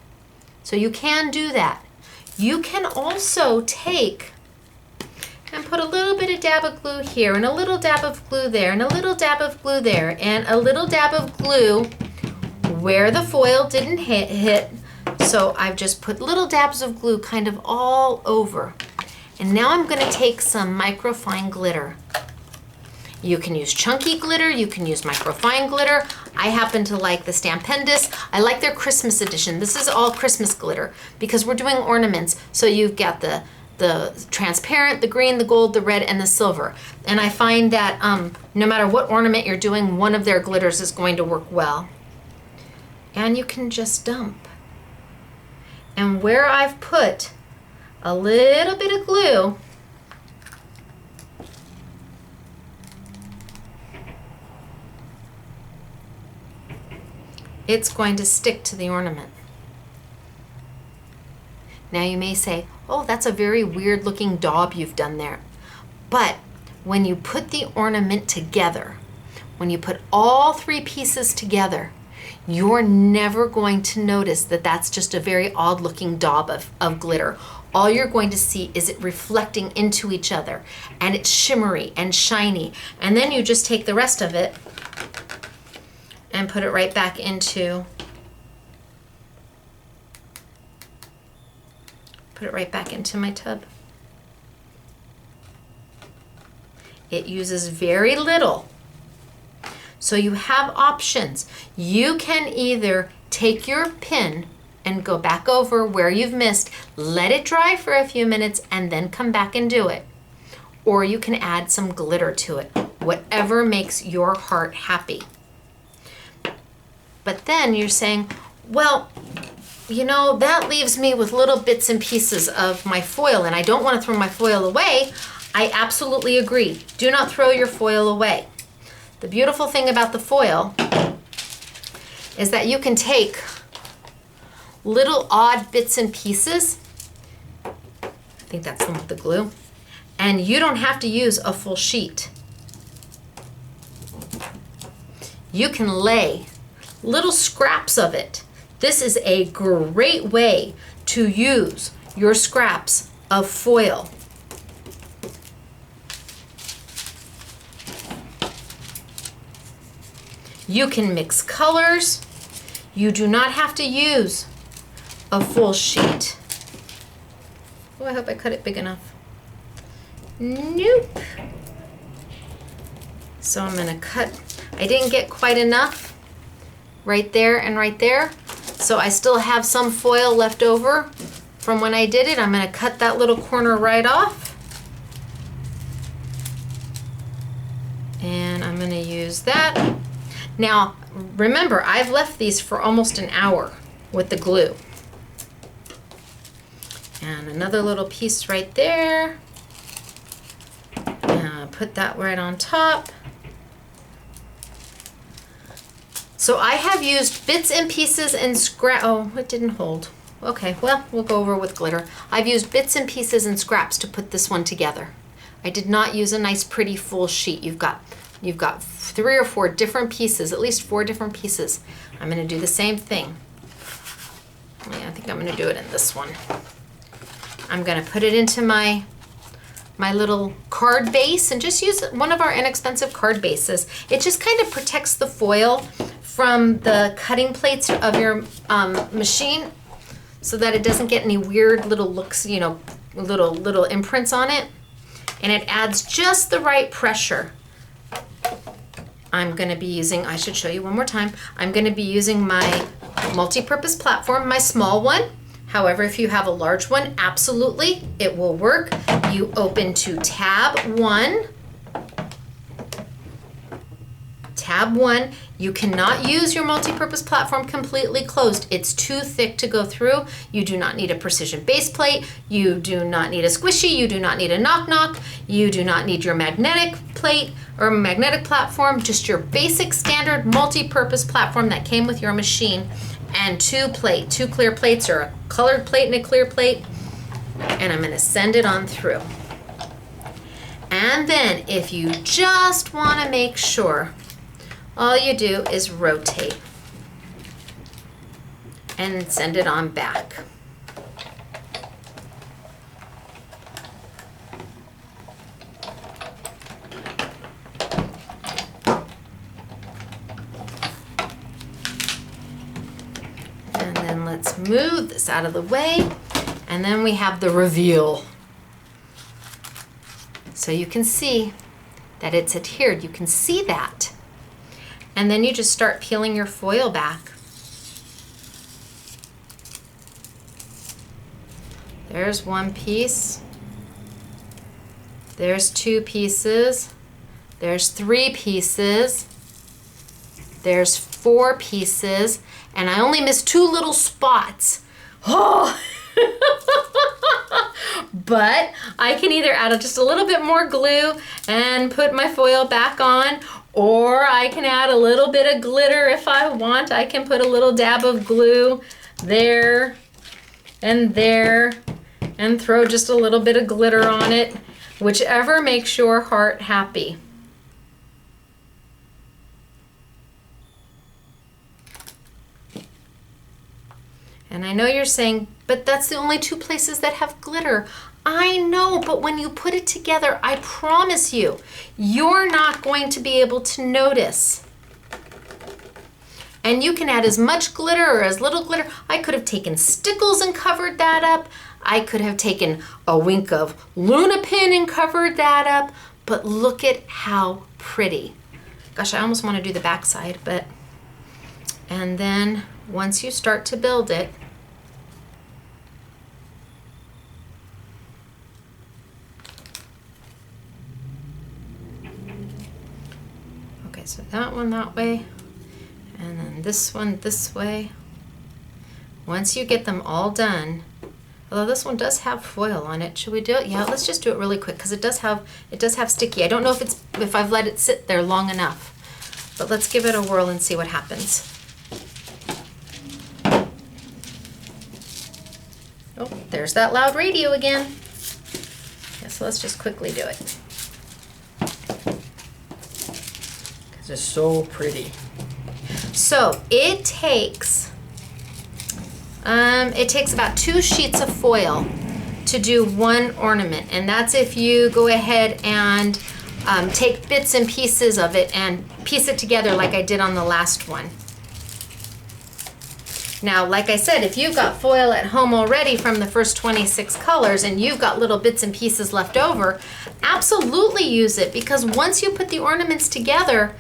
So you can do that. You can also take and put a little bit of dab of glue here, and a little dab of glue there, and a little dab of glue there, and a little dab of glue where the foil didn't hit. So I've just put little dabs of glue kind of all over. And now I'm going to take some microfine glitter. You can use chunky glitter, you can use microfine glitter. I happen to like the Stampendous. I like their Christmas edition. This is all Christmas glitter because we're doing ornaments. So you've got the transparent, the green, the gold, the red, and the silver. And I find that no matter what ornament you're doing, one of their glitters is going to work well. And you can just dump. And where I've put a little bit of glue, it's going to stick to the ornament. Now you may say, oh, that's a very weird looking daub you've done there. But when you put the ornament together, when you put all three pieces together, you're never going to notice that that's just a very odd looking daub of glitter. All you're going to see is it reflecting into each other, and it's shimmery and shiny. And then you just take the rest of it and put it right back into my tub. It uses very little. So you have options. You can either take your pin and go back over where you've missed, let it dry for a few minutes, and then come back and do it. Or you can add some glitter to it, whatever makes your heart happy. But then you're saying, well, you know, that leaves me with little bits and pieces of my foil, and I don't want to throw my foil away. I absolutely agree. Do not throw your foil away. The beautiful thing about the foil is that you can take little odd bits and pieces. I think that's the one with the glue. And you don't have to use a full sheet. You can lay little scraps of it. This is a great way to use your scraps of foil. You can mix colors. You do not have to use a full sheet. Oh, I hope I cut it big enough. Nope. So I'm gonna cut, I didn't get quite enough right there and right there. So I still have some foil left over from when I did it. I'm gonna cut that little corner right off. And I'm gonna use that. Now, remember, I've left these for almost an hour with the glue. And another little piece right there. And I'll put that right on top. So I have used bits and pieces and oh, it didn't hold. Okay, well, we'll go over with glitter. I've used bits and pieces and scraps to put this one together. I did not use a nice pretty full sheet. You've got 3 or 4 different pieces, at least 4 different pieces. I'm gonna do the same thing. Yeah, I think I'm gonna do it in this one. I'm gonna put it into my little card base and just use one of our inexpensive card bases. It just kind of protects the foil from the cutting plates of your machine so that it doesn't get any weird little looks, you know, little imprints on it. And it adds just the right pressure. I'm gonna be using, I should show you one more time, I'm gonna be using my multi-purpose platform, my small one. However, if you have a large one, absolutely, it will work. You open to tab 1. Tab 1, you cannot use your multi-purpose platform completely closed. It's too thick to go through. You do not need a precision base plate. You do not need a squishy. You do not need a knock-knock. You do not need your magnetic plate or magnetic platform, just your basic standard multi-purpose platform that came with your machine, and 2 clear plates, or a colored plate and a clear plate. And I'm gonna send it on through. And then if you just wanna make sure, all you do is rotate and send it on back. And then let's move this out of the way. And then we have the reveal. So you can see that it's adhered. You can see that. And then you just start peeling your foil back. There's 1 piece. There's 2 pieces. There's 3 pieces. There's 4 pieces. And I only missed 2 little spots. Oh! But I can either add just a little bit more glue and put my foil back on, or I can add a little bit of glitter if I want. I can put a little dab of glue there and throw just a little bit of glitter on it, whichever makes your heart happy. And I know you're saying, but that's the only 2 places that have glitter. I know, but when you put it together, I promise you, you're not going to be able to notice. And you can add as much glitter or as little glitter. I could have taken stickles and covered that up. I could have taken a wink of Luna Pin and covered that up. but look at how pretty. Gosh, I almost want to do the back side, but, and then once you start to build it, okay, so that one that way, and then this one this way. Once you get them all done, although this one does have foil on it, should we do it? Yeah, let's just do it really quick because it does have sticky. I don't know if I've let it sit there long enough, but let's give it a whirl and see what happens. Oh, there's that loud radio again. Yeah, so let's just quickly do it. Because it's so pretty. So it takes about 2 sheets of foil to do one ornament, and that's if you go ahead and take bits and pieces of it and piece it together like I did on the last one. Now, like I said, if you've got foil at home already from the first 26 colors and you've got little bits and pieces left over, absolutely use it, because once you put the ornaments together,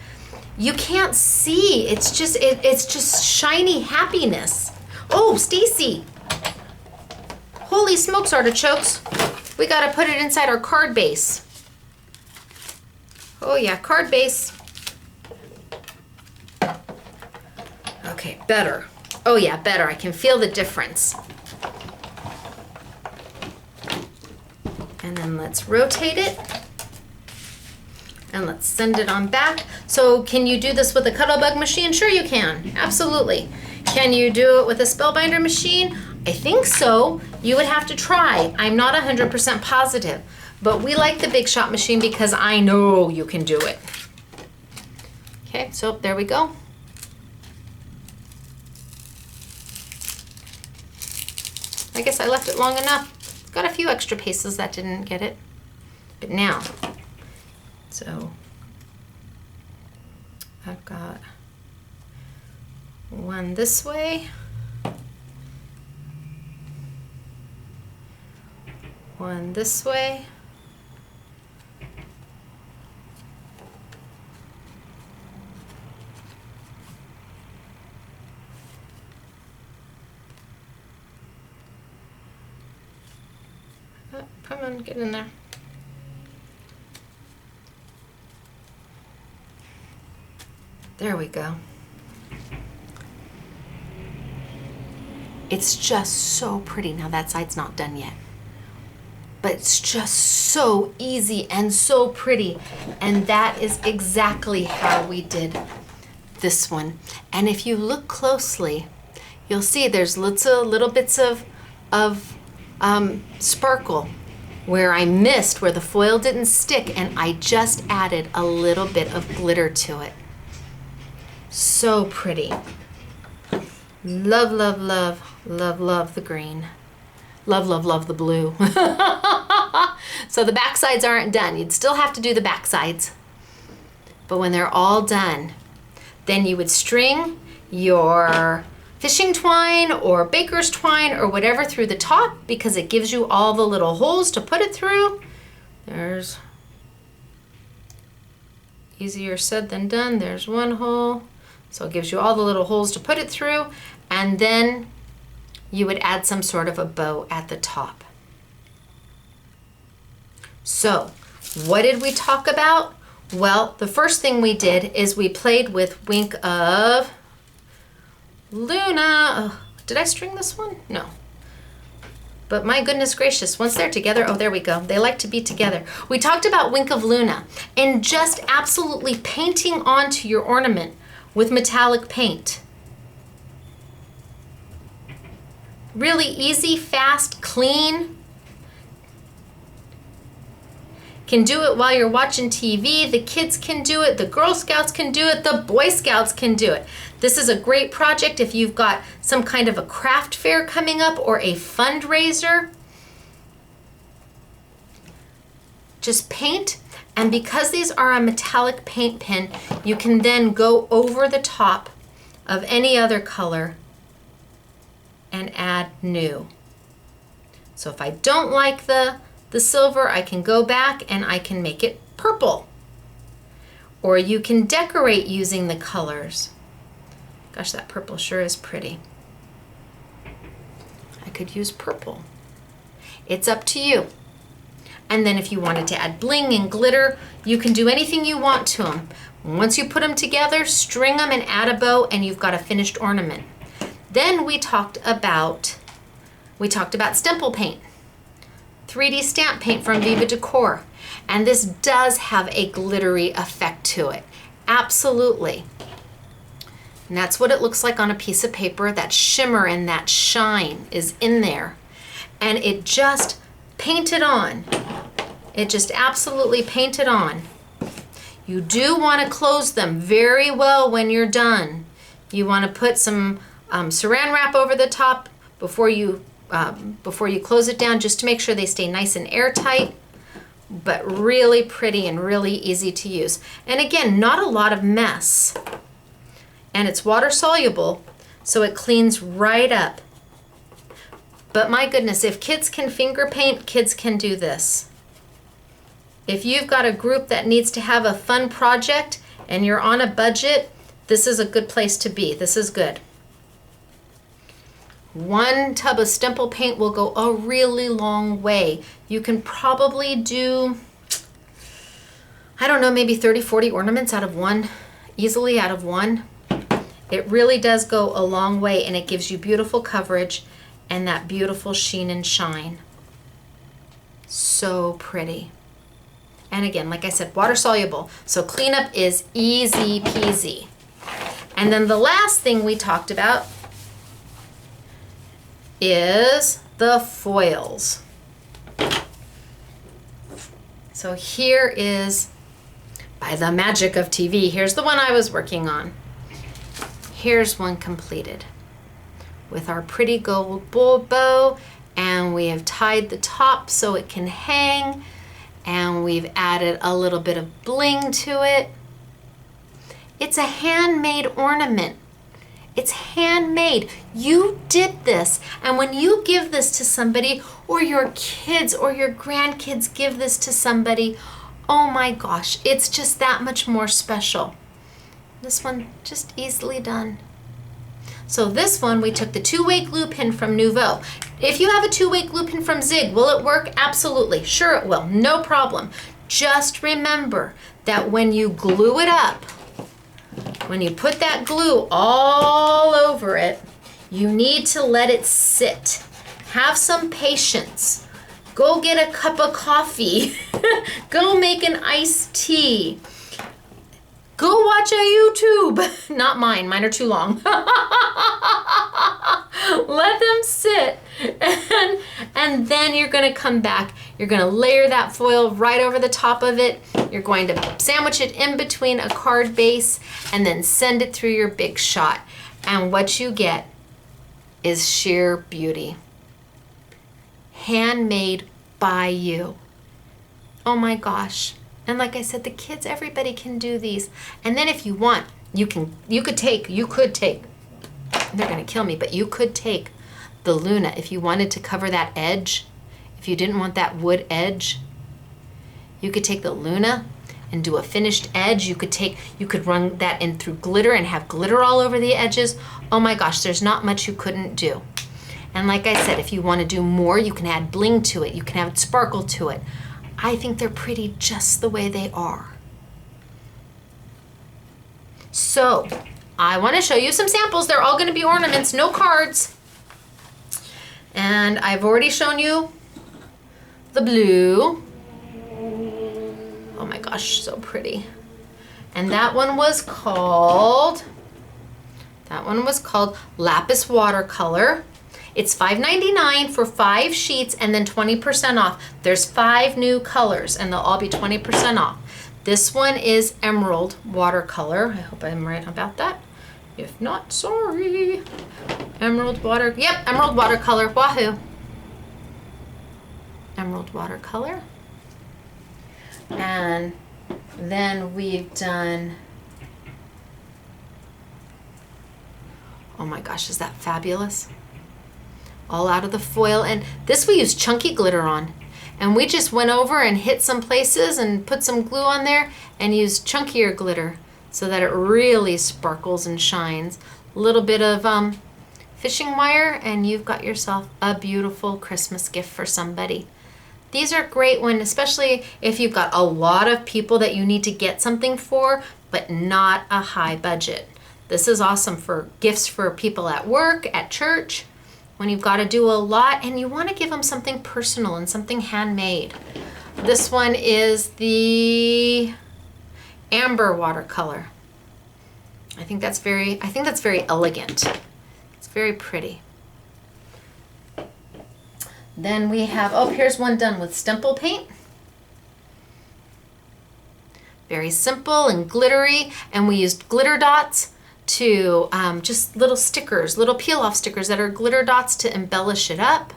you can't see. It's just shiny happiness. Oh, Stacy! Holy smokes, artichokes! We gotta put it inside our card base. Oh yeah, card base. Okay, better. Oh yeah, better. I can feel the difference. And then let's rotate it. And let's send it on back. So can you do this with a Cuttlebug machine? Sure you can, absolutely. Can you do it with a Spellbinder machine? I think so. You would have to try. I'm not 100% positive, but we like the Big Shot machine because I know you can do it. Okay, so there we go. I guess I left it long enough. Got a few extra pieces that didn't get it. But now, so I've got one this way, one this way, oh, come on, get in there. There we go. It's just so pretty. Now that side's not done yet, but it's just so easy and so pretty. And that is exactly how we did this one. And if you look closely, you'll see there's little bits of sparkle where I missed, where the foil didn't stick, and I just added a little bit of glitter to it. So pretty. Love, love, love, love, love the green. Love, love, love the blue. So the back sides aren't done. You'd still have to do the back sides. But when they're all done, then you would string your fishing twine or baker's twine or whatever through the top, because it gives you all the little holes to put it through. There's, easier said than done. There's one hole. So it gives you all the little holes to put it through, and then you would add some sort of a bow at the top. So what did we talk about? Well, the first thing we did is we played with Wink of Luna. Oh, did I string this one? No. But my goodness gracious, once they're together, oh, there we go. They like to be together. We talked about Wink of Luna and just absolutely painting onto your ornament with metallic paint. Really easy, fast, clean. Can do it while you're watching TV. The kids can do it. The Girl Scouts can do it. The Boy Scouts can do it. This is a great project if you've got some kind of a craft fair coming up or a fundraiser. Just paint, and because these are a metallic paint pen, you can then go over the top of any other color and add new. So if I don't like the silver, I can go back and I can make it purple. Or you can decorate using the colors. Gosh, that purple sure is pretty. I could use purple. It's up to you. And then if you wanted to add bling and glitter, you can do anything you want to them. Once you put them together, string them and add a bow, and you've got a finished ornament. Then we talked about Stemple paint, 3D stamp paint from Viva Decor. And this does have a glittery effect to it. Absolutely. And that's what it looks like on a piece of paper. That shimmer and that shine is in there. And it just painted on. It just absolutely painted on. You do want to close them very well when you're done. You want to put some saran wrap over the top before you close it down, just to make sure they stay nice and airtight, but really pretty and really easy to use. And again, not a lot of mess. And it's water soluble, so it cleans right up. But my goodness, if kids can finger paint, kids can do this. If you've got a group that needs to have a fun project and you're on a budget, this is a good place to be. This is good. One tub of Stemple paint will go a really long way. You can probably do, I don't know, maybe 30, 40 ornaments out of one, easily out of one. It really does go a long way, and it gives you beautiful coverage and that beautiful sheen and shine. So pretty. And again, like I said, water soluble. So cleanup is easy peasy. And then the last thing we talked about is the foils. So here is, by the magic of TV, here's the one I was working on. Here's one completed with our pretty gold bow, and we have tied the top so it can hang, and we've added a little bit of bling to it. It's a handmade ornament. It's handmade. You did this. And when you give this to somebody, or your kids or your grandkids give this to somebody, oh my gosh, it's just that much more special. This one just easily done. So this one, we took the 2-way glue pin from Nouveau. If you have a 2-way glue pin from Zig, will it work? Absolutely. Sure it will. No problem. Just remember that when you glue it up, when you put that glue all over it, you need to let it sit. Have some patience. Go get a cup of coffee. Go make an iced tea. Go watch a YouTube. Not mine. Mine are too long. Let them sit. And then you're going to come back. You're going to layer that foil right over the top of it. You're going to sandwich it in between a card base and then send it through your big shot. And what you get is sheer beauty. Handmade by you. Oh my gosh. And like I said, the kids, everybody can do these. And then if you want, you could take, they're gonna kill me, but you could take the Luna if you wanted to cover that edge. If you didn't want that wood edge, you could take the Luna and do a finished edge. You could run that in through glitter and have glitter all over the edges. Oh my gosh, there's not much you couldn't do. And like I said, if you want to do more, you can add bling to it. You can add sparkle to it. I think they're pretty just the way they are. So I want to show you some samples. They're all going to be ornaments, no cards. And I've already shown you the blue. Oh my gosh, so pretty. And that one was called Lapis Watercolor. It's $5.99 for 5 sheets and then 20% off. There's 5 new colors and they'll all be 20% off. This one is Emerald Watercolor. I hope I'm right about that. If not, sorry. Emerald Watercolor, wahoo. Emerald Watercolor. And then we've done, oh my gosh, is that fabulous? All out of the foil, and this we use chunky glitter on. And we just went over and hit some places and put some glue on there and used chunkier glitter so that it really sparkles and shines. A little bit of fishing wire and you've got yourself a beautiful Christmas gift for somebody. These are great when, especially if you've got a lot of people that you need to get something for, but not a high budget. This is awesome for gifts for people at work, at church, when you've got to do a lot and you want to give them something personal and something handmade. This one is the Amber watercolor. I think that's very elegant. It's very pretty. Then we have, oh, here's one done with Stemple paint. Very simple and glittery, and we used glitter dots to just little stickers, little peel-off stickers that are glitter dots to embellish it up.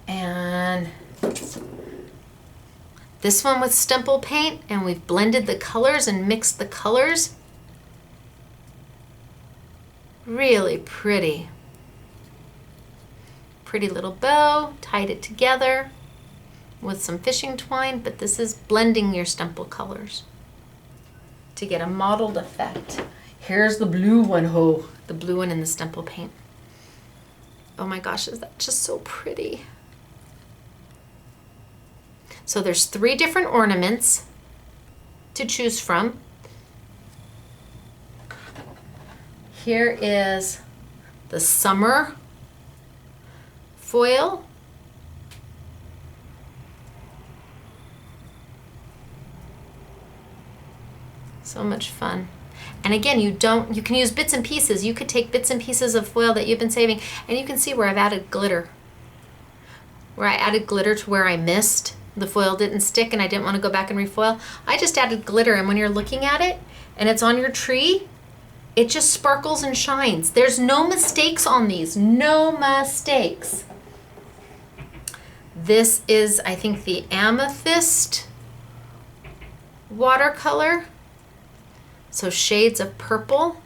And this one with Stemple paint, and we've blended the colors and mixed the colors. Really pretty. Pretty little bow, tied it together with some fishing twine, but this is blending your Stemple colors to get a mottled effect. Here's the blue one, the blue one in the Stemple paint. Oh my gosh, is that just so pretty? So there's 3 different ornaments to choose from. Here is the summer foil. So much fun. And again, you can use bits and pieces. You could take bits and pieces of foil that you've been saving, and you can see where I've added glitter. Where I added glitter to where I missed. The foil didn't stick and I didn't want to go back and refoil. I just added glitter, and when you're looking at it and it's on your tree, it just sparkles and shines. There's no mistakes on these, no mistakes. This is, I think, the Amethyst watercolor. So shades of purple.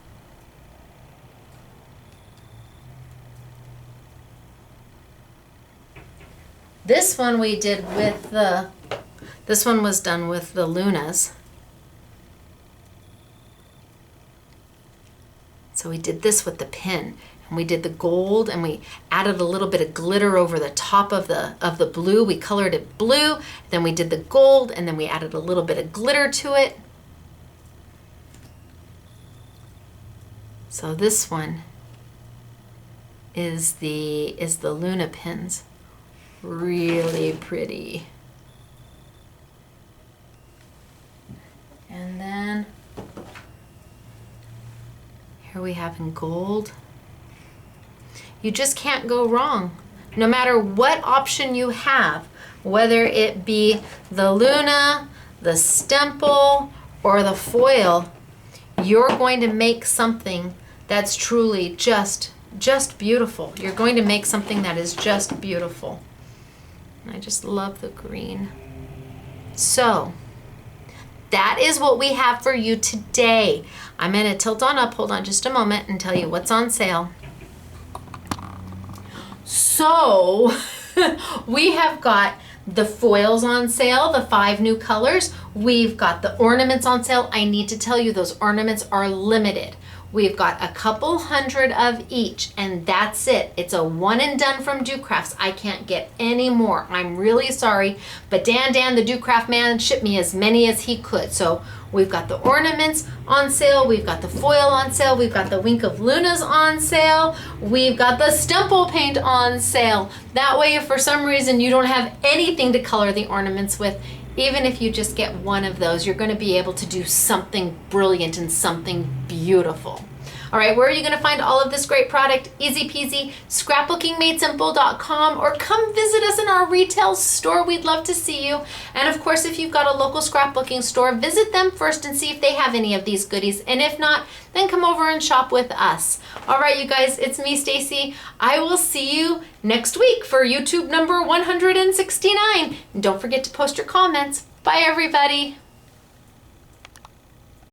This one we did with this one was done with the Lunas. So we did this with the pin, and we did the gold, and we added a little bit of glitter over the top of the blue. We colored it blue, then we did the gold, and then we added a little bit of glitter to it. So this one is the Luna pins. Really pretty. And then here we have in gold. You just can't go wrong. No matter what option you have, whether it be the Luna, the Stemple, or the foil, you're going to make something that's truly just beautiful. You're going to make something that is just beautiful. I just love the green. So that is what we have for you today. I'm going to tilt on up, hold on just a moment, and tell you what's on sale. So we have got the foils on sale, the 5 new colors. We've got the ornaments on sale. I need to tell you, those ornaments are limited. We've got a couple hundred of each, and that's it. It's a one and done from Do Crafts. I can't get any more. I'm really sorry, but Dan, the Do Craft man, shipped me as many as he could. So we've got the ornaments on sale. We've got the foil on sale. We've got the Wink of Lunas on sale. We've got the Stemple paint on sale. That way, if for some reason you don't have anything to color the ornaments with, even if you just get one of those, you're going to be able to do something brilliant and something beautiful. All right, where are you going to find all of this great product? Easy peasy, scrapbookingmadesimple.com, or come visit us in our retail store. We'd love to see you. And of course, if you've got a local scrapbooking store, visit them first and see if they have any of these goodies. And if not, then come over and shop with us. All right, you guys, it's me, Stacy. I will see you next week for YouTube number 169. And don't forget to post your comments. Bye, everybody.